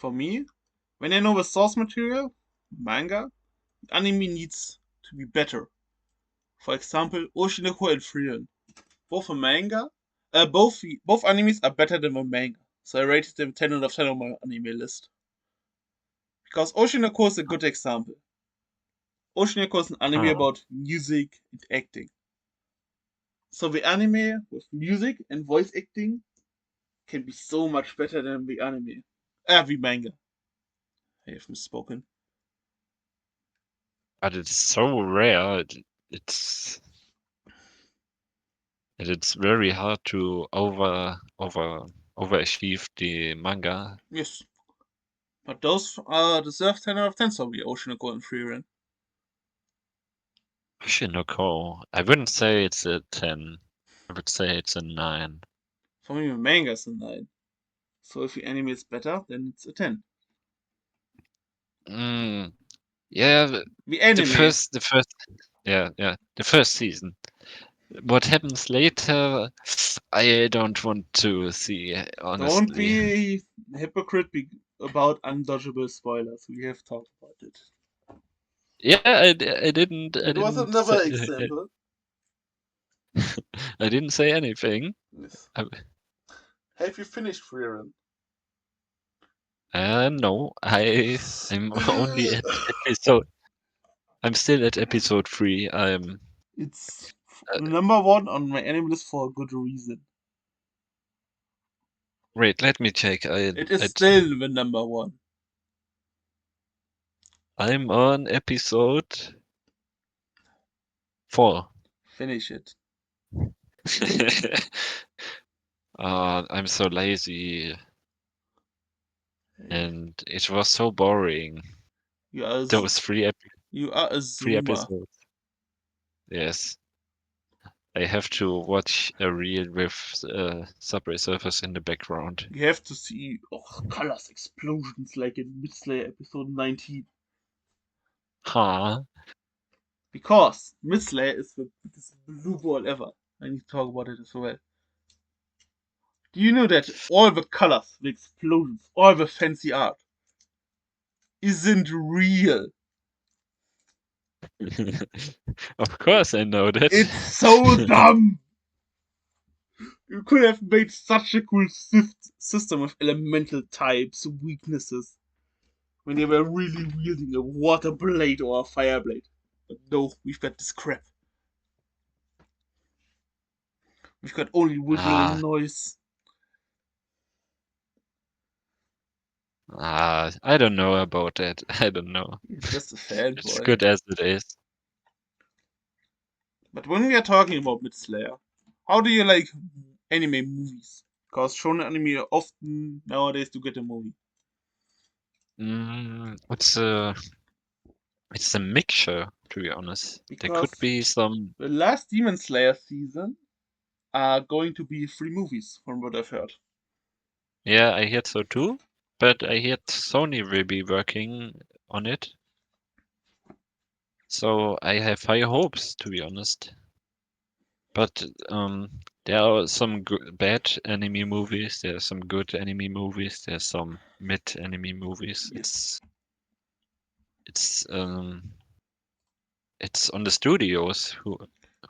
For me, when I know the source material, manga, anime needs to be better. For example, Oshinoko and Frieren. Both a manga, both animes are better than the manga. So I rated them 10 out of 10 on my anime list. Because Oshinoko is a good example. Oshinoko is an anime Huh. about music and acting. So the anime with music and voice acting can be so much better than the anime. The manga. I have misspoken. But it's so rare. It's it's very hard to overachieve the manga. Yes. But those deserve 10 out of 10, so the Oshinoko and Frieren. Shinoko. I wouldn't say it's a 10. I would say it's a 9. For me, the manga is a 9. So if the anime is better, then it's a 10. Mm, yeah, The anime. the first, yeah, the first season. What happens later, I don't want to see, Don't honestly. be a hypocrite about undodgeable spoilers. We have talked about it. Yeah, I It was didn't say, another example. I didn't say anything. Yes. I, Have you finished Frieren? no, I'm only at episode. I'm still at episode 3. It's Uh, number one on my anime list for a good reason. wait, let me check. It is still the number one. I'm on episode 4. Finish it. I'm so lazy, Hey, and it was so boring. you are a, Those you are a three zoomer. episodes. Yes, I have to watch a reel with Subway Surfers in the background. You have to see colors explosions like in Midslayer episode 19. Huh? Because Midslayer is the biggest blue ball ever. I need to talk about it as well. Do you know that all the colors, the explosions, all the fancy art isn't real? Of course, I know that. It's so dumb! You could have made such a cool system of elemental types, weaknesses, when they were really wielding a water blade or a fire blade. But no, we've got this crap. We've got only visual and Ah, noise. I don't know about that. I don't know. You're just a It's fanboy. good as it is. But when we are talking about Mid Slayer, how do you like anime movies? Because shonen anime often nowadays do get a movie. Mm, it's a mixture, to be honest. There could Because be some. the last Demon Slayer season are going to be 3 movies, from what I've heard. Yeah, I heard so too. But I heard Sony will be working on it. So I have high hopes, to be honest. But there are some bad anime movies. There are some good anime movies. There's some mid anime movies. Yes. It's um it's on the studios who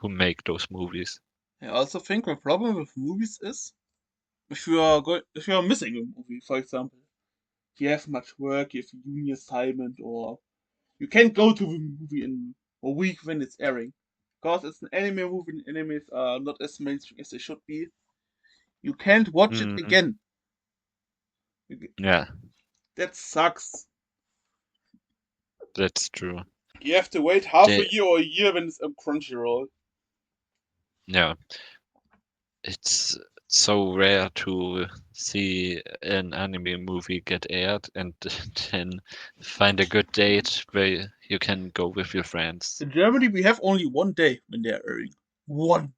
make those movies. I also think the problem with movies is if you are missing a movie, for example, you have much work, you have a uni assignment, or you can't go to the movie in a week when it's airing. Because it's an anime movie and animes are not as mainstream as they should be. You can't watch it Mm, again. yeah, That sucks. that's true. You have to wait half They, a year or a year when it's on Crunchyroll. yeah, it's so rare to see an anime movie get aired and then find a good date where you can go with your friends. In Germany, we have only one day when they're airing. One.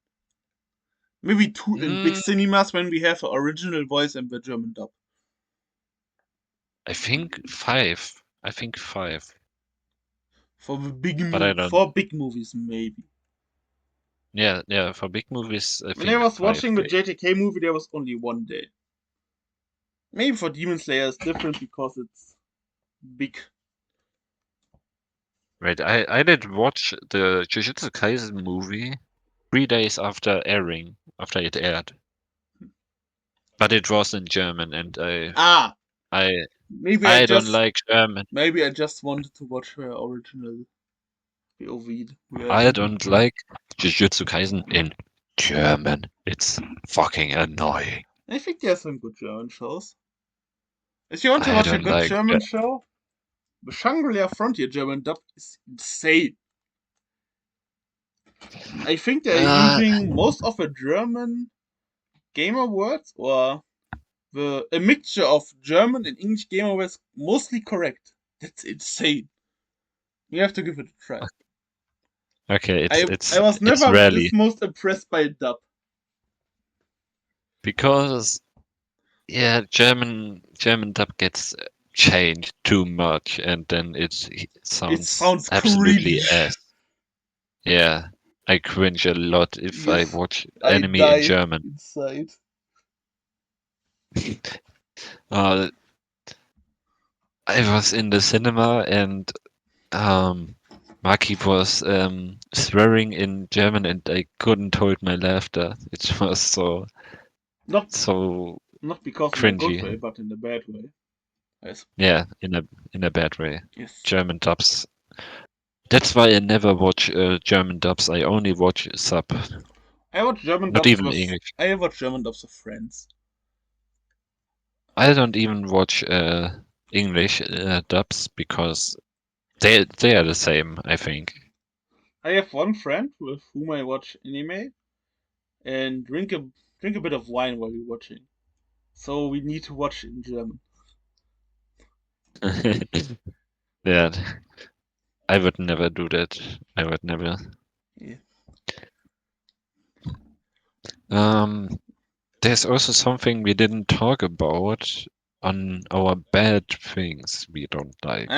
Maybe 2 in big Mm, cinemas when we have the original voice and the German dub. I think 5. I think 5, For the but I don't. for big movies, maybe. Yeah. For big movies, I When I think was 5 watching the days. JTK movie, there was only one day. Maybe for Demon Slayer it's different because it's big. Right, I did watch the Jujutsu Kaisen movie 3 days after it aired. But it was in German, and Ah, I maybe I I don't just like German. maybe I just wanted to watch her original POV I version. don't like Jujutsu Kaisen in German. It's fucking annoying. I think there's some good German shows. If you want to I watch a don't good like. German show, the Shangri-La Frontier German dub is insane. I think they're Uh, using most of the German gamer words or a mixture of German and English gamer words mostly correct. That's insane. You have to give it a try. okay, I was it's never rarely this most impressed by a dub. because yeah, German dub gets changed too much, and then it It sounds sounds absolutely cringe. ass. Yeah, I cringe a lot if I Yes, watch I anime in died German. inside. Uh, I was in the cinema and Maki was swearing in German and I couldn't hold my laughter. It was Not so not because in a good cringy. way, but in a bad way. Yes. Yeah, in a bad way. Yes. German dubs. That's why I never watch German dubs. I only watch sub, I watch German not dubs even with English. I watch German dubs with friends. I don't even watch English dubs because they are the same, I think. I have one friend with whom I watch anime and drink a bit of wine while we're watching. So we need to watch it in German. Yeah, I would never do that. I would never. Yeah. Um, there's also something we didn't talk about on our bad things we don't like.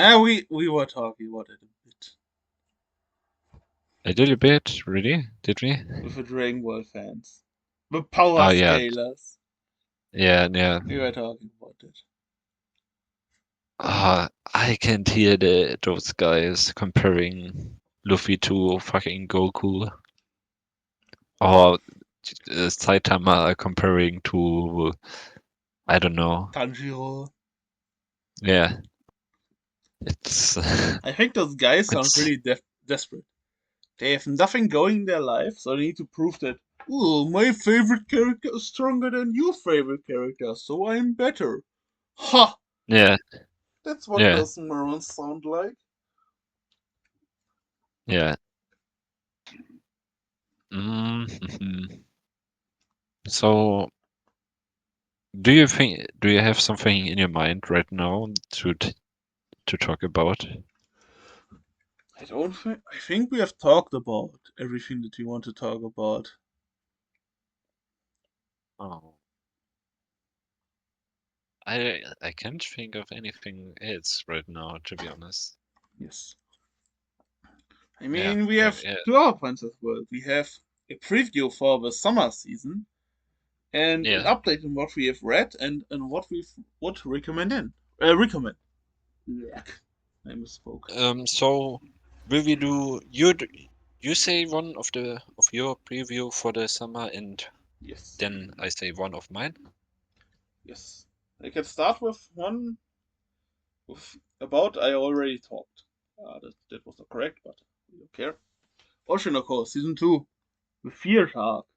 We were talking about it a bit A little bit, really? Did we? with the Dragon Ball fans. The power Oh yeah, scalers. yeah. We were talking about it. I can't hear those guys comparing Luffy to fucking Goku or Saitama comparing to I don't know. Tanjiro. Yeah, it's I think those guys sound it's really desperate. They have nothing going in their life, so they need to prove that, oh, my favorite character is stronger than your favorite character, so I'm better. Ha! yeah, That's what yeah, those morons sound like. yeah. Mm-hmm. So, do you have something in your mind right now to talk about? I think we have talked about everything that we want to talk about. Oh, I can't think of anything else right now, to be honest. Yes. I Yeah, mean, we yeah, have yeah, two other points as well. We have a preview for the summer season and an yeah. update on what we have read and what we would recommend recommend. Yuck. I misspoke. So will we do you say one of your preview for the summer and Yes. then I say one of mine? Yes. I can start with one with about I already talked. That was not correct, but we don't care. Oshinoko Season 2, the Fear Arc.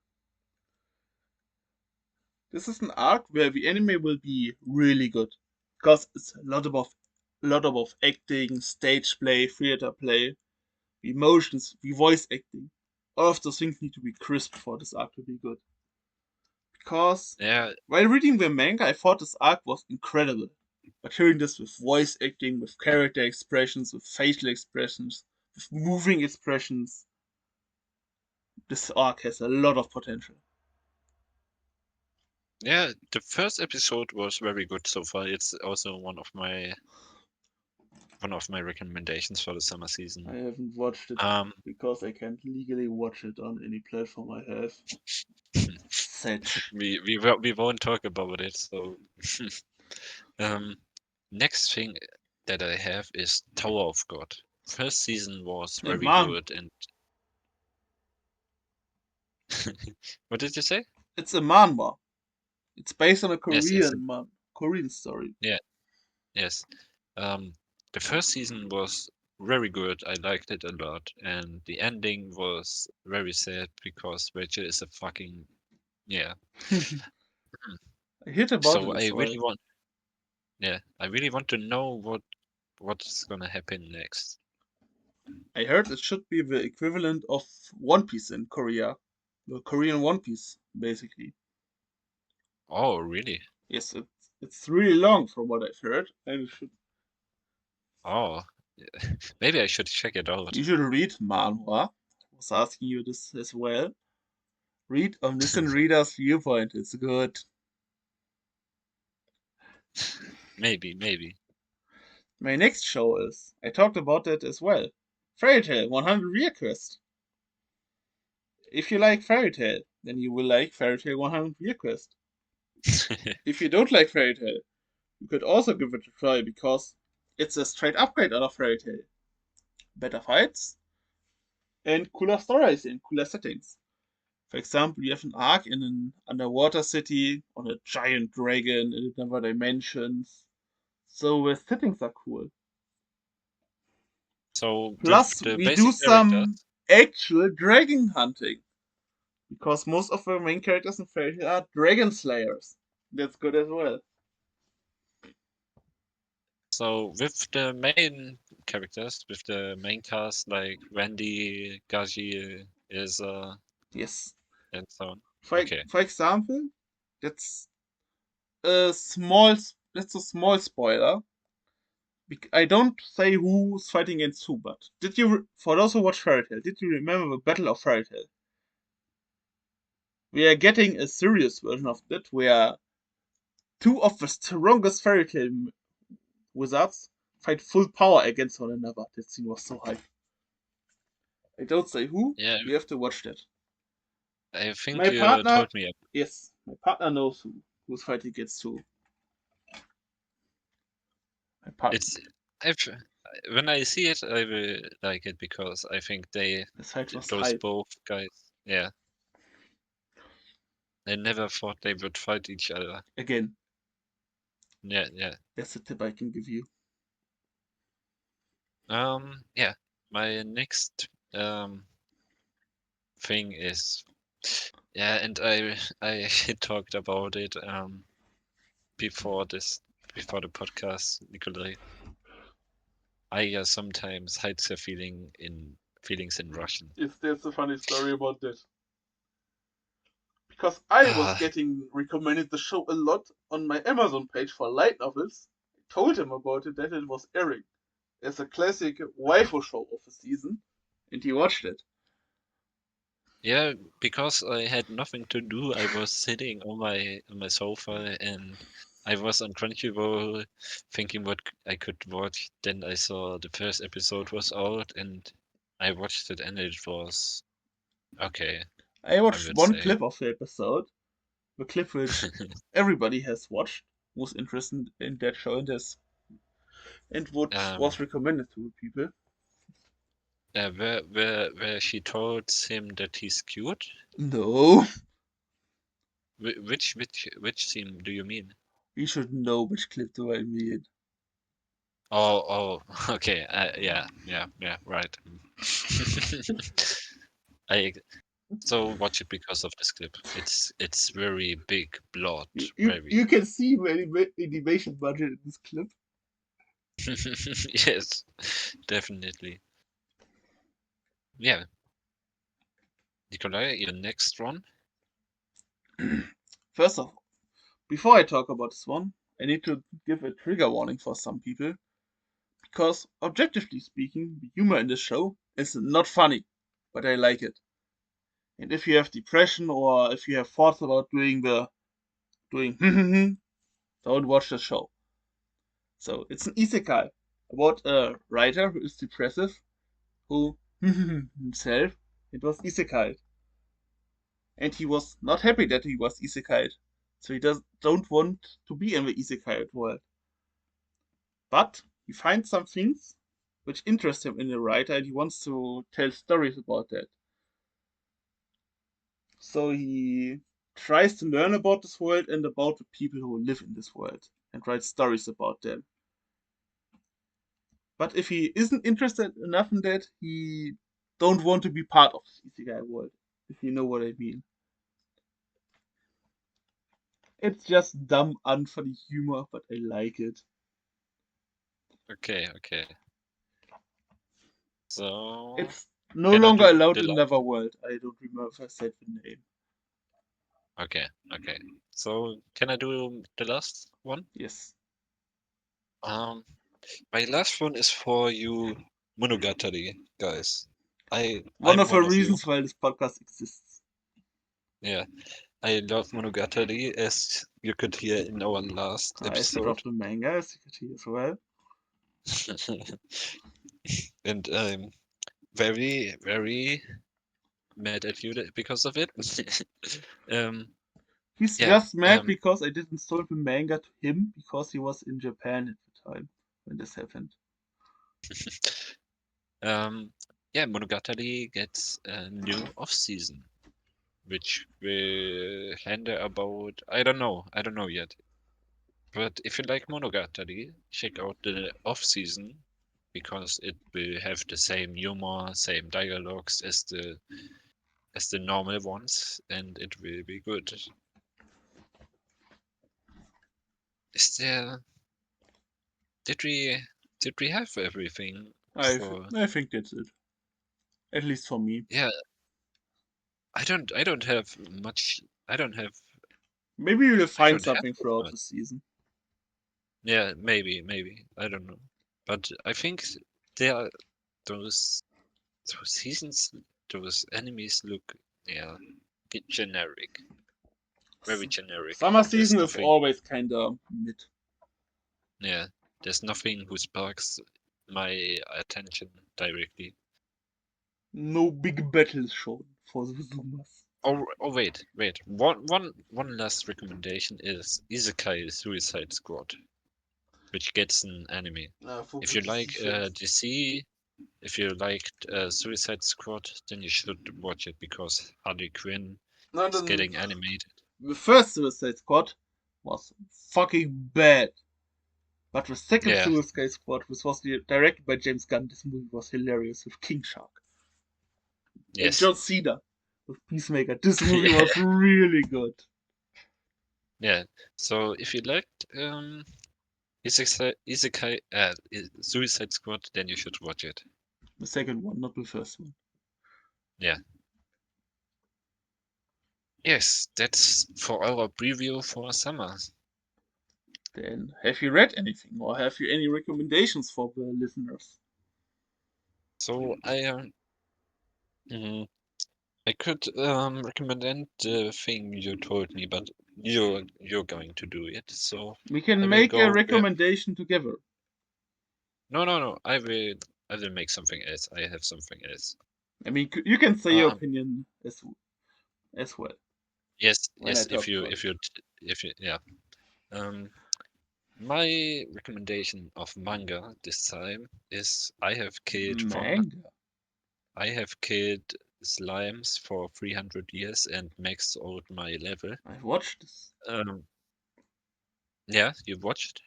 This is an arc where the anime will be really good. Because it's a lot of acting, stage play, theater play, the emotions, the voice acting. All of those things need to be crisp for this arc to be good. Because Yeah, while reading the manga, I thought this arc was incredible. But hearing this with voice acting, with character expressions, with facial expressions, with moving expressions, this arc has a lot of potential. yeah. The first episode was very good so far. It's also one of my recommendations for the summer I season. haven't watched it Um, because I can't legally watch it on any platform I have. Sad. we won't talk about it. So Next thing that I have is Tower of God. First season was A very man. good, and what did you say? It's a manhwa. It's based on a Yes, yes, Korean story. yeah, yes. Um, the first season was very good. I liked it a lot, and the ending was very sad because Rachel is a fucking yeah. I heard about So it I as really well. want, yeah, I really want to know what's gonna happen next. I heard it should be the equivalent of One Piece in Korea. The Korean One Piece, basically. Oh, really? Yes, it's really long from what I've heard, and Oh, maybe I should check it out. you should read manhwa. I was asking you this as well. Read Omniscient Reader's viewpoint. It's good. Maybe. My next show is, I talked about it as well, Fairy Tail 100 Year Quest. If you like Fairy Tail, then you will like Fairy Tail 100 Year Quest. If you don't like Fairy Tail, you could also give it a try because it's a straight upgrade out of Fairy Tail. Better fights and cooler stories in cooler settings. For example, you have an arc in an underwater city on a giant dragon in another dimensions. So the settings are cool. So with Plus, the we do basic characters, some actual dragon hunting because most of the main characters in Fairy Tail are dragon slayers. That's good as well. so with the main characters, with the main cast like Wendy, Gaji, Ilsa, Yes. and so on. For Okay. for example, that's a small that's a small spoiler. I don't say who's fighting against who, but did you, for those who watch Fairy Tail, did you remember the Battle of Fairy Tail? We are getting a serious version of that, where two of the strongest Fairy Tail wizards fight full power against one another. That scene was so hype. I don't say who. Yeah, You have to watch that. I think My you partner, told me. yes, my partner knows who's fighting against who. My partner, It's I've, when I see it, I will like it because I think this fight was those hype. both guys, yeah, I never thought they would fight each other. Again, Yeah. that's the tip I can give you. Yeah. My next thing is yeah, and I actually talked about it before before the podcast, Nikolai. I sometimes hide the feelings in Russian. Yes, there's a funny story about that. Because I was Ah, getting recommended the show a lot on my Amazon page for light novels. I told him about it that it was airing as a classic waifu show of the season, and he watched it. yeah, because I had nothing to do, I was sitting on my sofa and I was on Crunchyroll thinking what I could watch. Then I saw the first episode was out and I watched it and it was okay, I I watched would one say. clip of the episode, the clip which everybody has watched, who's interested in that show and which Um, was recommended to people. where she told him that he's cute. No, Which scene do you mean? you should know which clip do I mean. Oh, okay. Yeah, right. I so watch it because of this clip. It's very big blood, You very. can see the animation budget in this clip. Yes, definitely. Yeah, Nikolai, your next one. First of all, before I talk about this one, I need to give a trigger warning for some people, because objectively speaking, the humor in this show is not funny, but I like it. And if you have depression or if you have thoughts about doing don't watch the show. So it's an isekai about a writer who is depressive, who himself it was isekai, and he was not happy that he was isekai. So he don't want to be in the isekai world. But he finds some things which interest him in the writer and he wants to tell stories about that. So he tries to learn about this world and about the people who live in this world and write stories about them. But if he isn't interested enough in that, he don't want to be part of this isekai world, if you know what I mean. It's just dumb, unfunny humor, but I like it. Okay, okay. So It's no can I longer do allowed the in last? Neverworld. I don't remember if I said the name. Okay, okay. So can I do the last one? Yes. Um, my last one is for you, Monogatari guys. One I'm of the one of you. reasons why this podcast exists. Yeah, I love Monogatari, as you could hear in our last I also episode. love the manga, as you could see as well. And I'm very, very mad at you because of it. um, He's yeah. just mad because I didn't sold the manga to him because he was in Japan at the time when this happened. um, yeah, Monogatari gets a new off-season, which will handle about, I don't know yet. But if you like Monogatari, check out the off-season because it will have the same humor, same dialogues as the normal ones, and it will be good. Is there did we did we have everything for I think that's it. At least for me. yeah, I don't have much Maybe we'll I find don't have something that throughout much. the season. Yeah, maybe. I don't know. But I think there are those those seasons those enemies look yeah generic. Very generic. Summer There's season is nothing always kinda mid. yeah. There's nothing who sparks my attention directly. No big battles shown for the Zoomers. Oh wait. One last recommendation is Isekai Suicide Squad, which gets an anime. For If good you like DC fans. DC, if you liked Suicide Squad, then you should watch it because Harley Quinn No, is no, getting animated. the first Suicide Squad was fucking bad. But the second Yeah, Suicide Squad, which was directed by James Gunn, this movie was hilarious with King Shark. And yes, John Cena with Peacemaker. This movie was really good. yeah. So if you liked Suicide Squad, then you should watch it. The second one, not the first one. Yeah. Yes, that's for our preview for summer. Then, have you read anything or have you any recommendations for the listeners? So mm, I could recommend the thing you told me, but you're going to do it. So We I can will make a go with recommendation together. no. I will make something else. I have something else. I mean, you can say your Um opinion as well when I yes. talk about it. If you yeah. Um, my recommendation of manga this time is Manga. I have killed slimes for 300 years and maxed out my level. I've watched this. Um, yeah, you watched.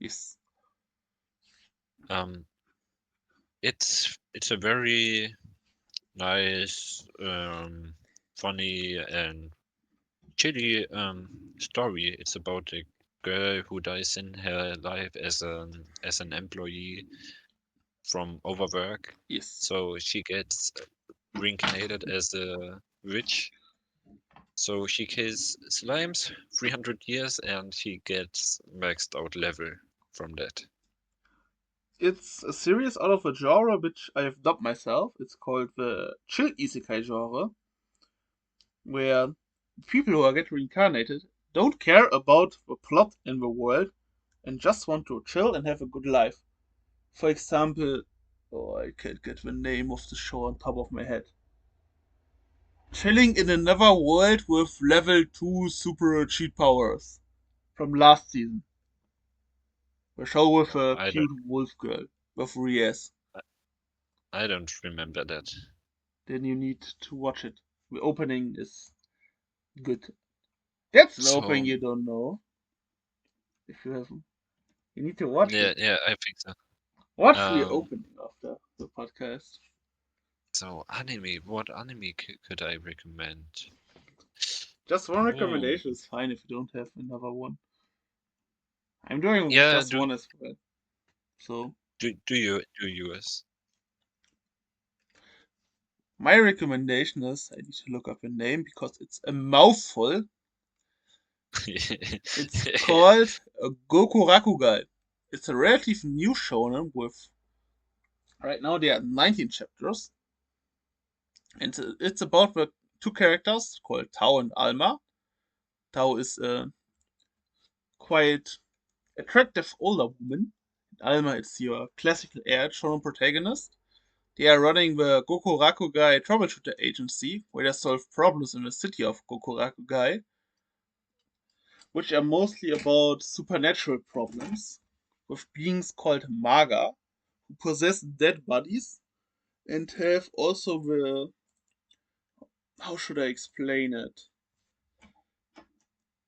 Yes. Um, it's a very nice, funny and chilly story. It's about a girl who dies in her life as an employee from overwork. Yes. So she gets reincarnated as a witch. So she kills slimes 300 years and she gets maxed out level from that. It's a series out of a genre which I have dubbed myself. It's called the chill isekai genre, where people who are get reincarnated don't care about the plot in the world and just want to chill and have a good life. For example, oh, I can't get the name of the show on top of my head. chilling in another world with level 2 super cheat powers from last season. A show with Oh, a cute wolf girl with Ries. I don't remember that. Then you need to watch it. The opening is good. That's the opening So you don't know. If you have, you need to watch it. yeah, I think so. Watch the Um, opening after the podcast. so anime, what anime could I recommend? Just one Oh, recommendation is fine if you don't have another one. I'm doing yeah, just one as well. So do yours. my recommendation is I need to look up a name because it's a mouthful. It's called Goku Rakugai. It's a relatively new shonen with right now there are 19 chapters, and it's about the two characters called Tao and Alma. Tao is a quite attractive older woman. Alma is your classical air shonen protagonist. They are running the Goku Rakugai troubleshooter agency, where they solve problems in the city of Goku Rakugai, which are mostly about supernatural problems with beings called Maga, who possess dead bodies and have also the. How should I explain it?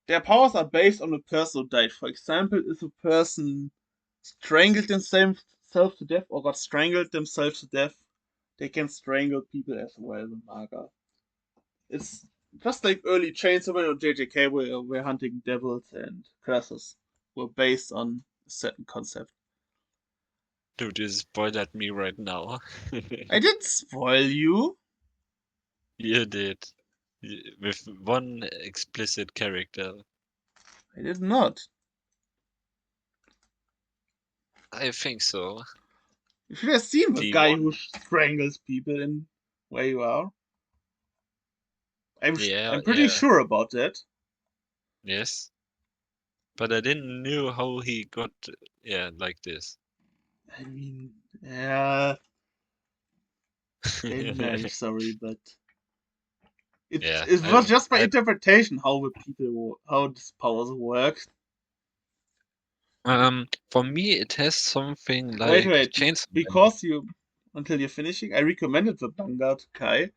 Their powers are based on a person who died. For example, if a person strangled themselves to death or got strangled themselves to death, they can strangle people as well, the Maga. It's just like early Chainsaw Man or JJK, where we're hunting devils and curses were based on a certain concept. Dude, you spoiled me right now. I didn't spoil you. You did. With one explicit character. I did not. I think so. You should have seen the The guy who one. strangles people in where you are. Yeah, I'm pretty yeah, sure about that. yes. But I didn't know how he got, yeah, like this. I mean, yeah, I'm sorry, but Yeah, it was just my I interpretation how these powers work. for me it has something like Wait, Chainsaw Man. because you until you're finishing, I recommended the manga to Kai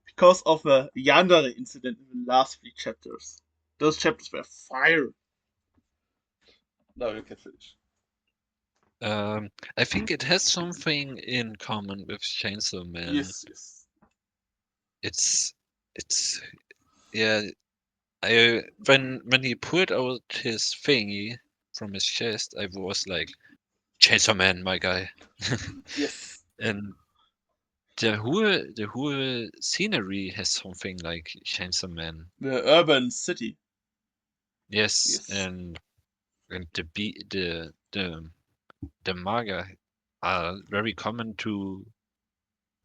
because of the Yandere incident in the last three chapters. Those chapters were fire. Now you can finish. I think it has something in common with Chainsaw Man. Yes, yes. It's it's yeah. I when he pulled out his thingy from his chest, I was like, Chainsaw Man, my guy. Yes. And the whole scenery has something like Chainsaw Man. The urban city. Yes, Yes. and the manga are very common to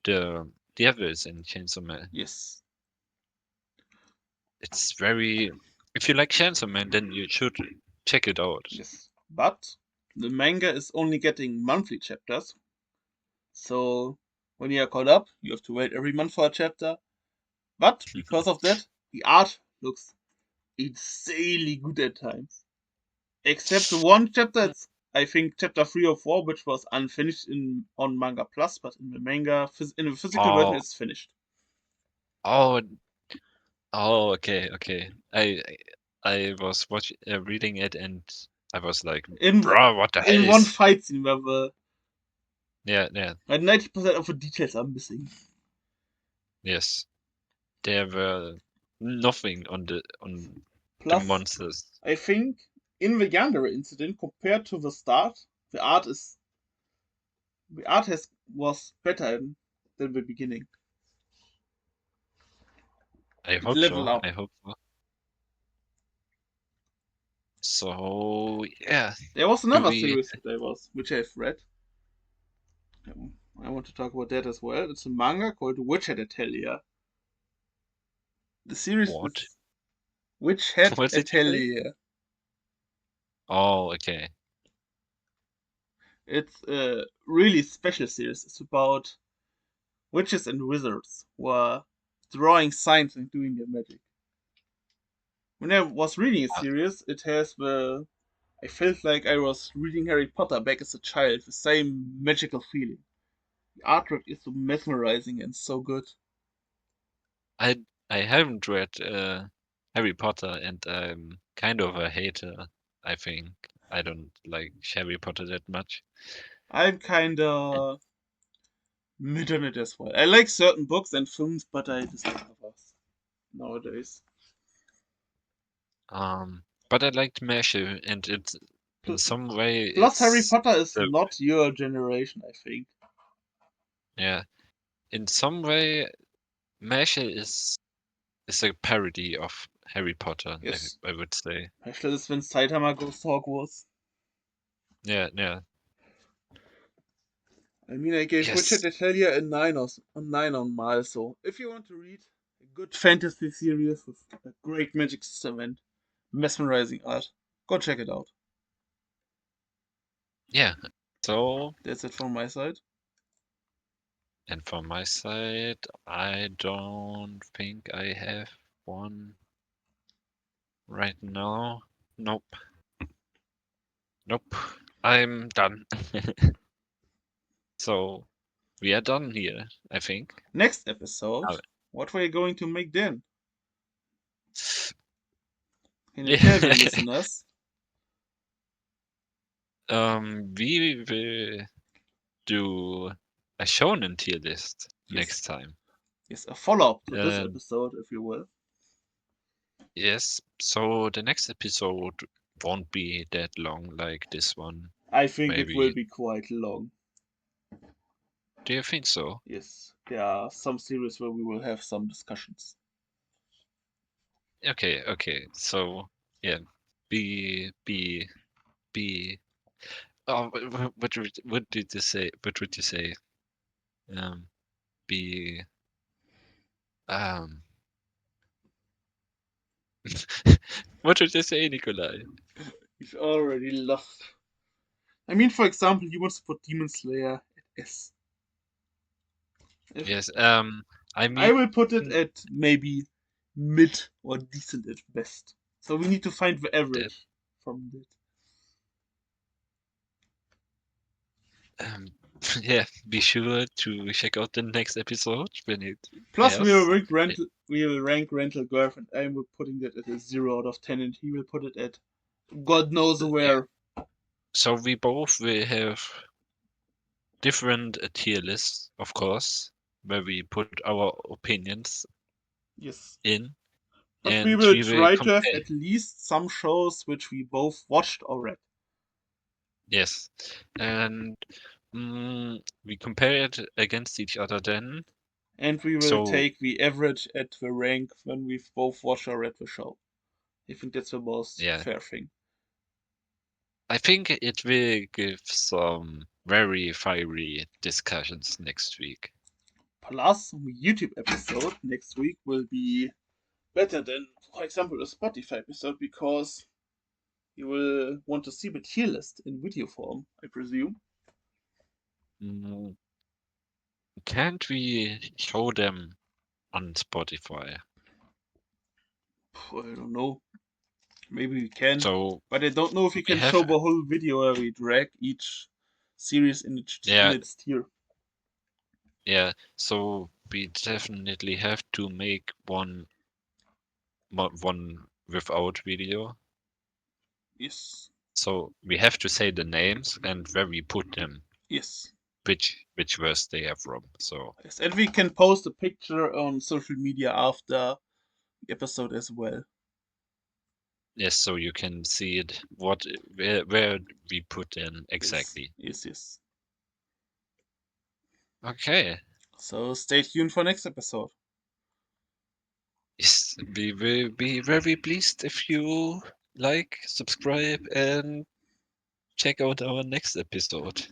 the devils in Chainsaw Man. Yes. It's very. If you like Chainsaw Man, then you should check it out. Yes. But the manga is only getting monthly chapters. So when you are caught up, you have to wait every month for a chapter. But because of that, the art looks insanely good at times. Except the one chapter, it's I think chapter 3 or 4, which was unfinished in on Manga Plus, but in the in the physical version, Oh, it's finished. oh, oh. Okay, okay. I was reading it and I was like, In bro, what the hell in one is? fight scene where the Yeah, yeah, 90% of the details are missing. yes. There were nothing on the Plus, monsters. I think in the Yandere incident, compared to the start, the art is the art has was better than the beginning. I It hope leveled so. up. I hope so. So yeah, There was do another we? series that I was, which I've read. I want to talk about that as well. It's a manga called Witch Hat Atelier. The series What? is Witch Hat What's it say? Atelier. Oh, okay. It's a really special series. It's about witches and wizards who are drawing signs and doing their magic. When I was reading a Uh, series, it has the. I felt like I was reading Harry Potter back as a child, the same magical feeling. The artwork is so mesmerizing and so good. I I haven't read Harry Potter, and I'm kind of a hater. I think I don't like Harry Potter that much. I'm kinda mid on it as well. I like certain books and films, but I dislike others nowadays. But I liked Mashle, and it's in Pl- some way Plus, Harry it's Potter is the not your generation, I think. yeah. In some way, Mashle is a parody of Harry Potter. Yes, I would say. Special ist, wenn Saitama goes to Hogwarts. Yeah, yeah, I mean, I gave Witcher yes, Italia a 9 on Mal, so if you want to read a good fantasy series with a great magic system and mesmerizing art, go check it out. yeah. So, That's it from my side. and from my side, I don't think I have one right now. Nope, nope. I'm done. So we are done here, I think. Next episode, Uh, what were you going to make then? Can you tell the Yeah. listeners? We will do a shonen tier list Yes, next time. yes, a follow up to this Um, episode, if you will. yes, so the next episode won't be that long like this one. I think it will Maybe. be quite long. Do you think so? Yes, there are some series where we will have some discussions. Okay, okay. So yeah, be be. Oh, what did you say? What would you say? Um, be um. What would you say, Nikolai? He's already lost. I mean, for example, he wants to put Demon Slayer at S. If Yes. I I mean will put it at maybe mid or decent at best. So we need to find the that. average from it. Um, yeah. Be sure to check out the next episode when it Plus, airs. we will rank Rental Girlfriend. I am putting that at a 0 out of 10, and he will put it at God knows Yeah. where. So we both will have different tier lists, of course, where we put our opinions Yes. in, But we and will we will try to have compare. at least some shows which we both watched already. Yes, and we compare it against each other then. And we will So take the average at the rank when we've both watched or read the show. I think that's the most yeah, fair thing. I think it will give some very fiery discussions next week. Plus, the YouTube episode next week will be better than, for example, a Spotify episode because you will want to see the tier list in video form, I presume. Mm, can't we show them on Spotify? I don't know. Maybe we can. So But I don't know if we we can have, show the whole video where we drag each series in yeah, its tier. yeah. So we definitely have to make one without video. Yes. So we have to say the names and where we put them, Yes. which verse they are from. So Yes. And we can post a picture on social media after the episode as well. yes, so you can see it where we put in Yes. exactly. Yes, yes. Okay. So stay tuned for next episode. Yes, we will be very pleased if you like, subscribe, and check out our next episode.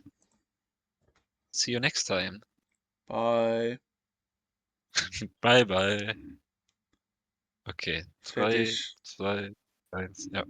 See you next time. Bye. Bye bye. Okay, 3, Fertig. 2, 1, ja.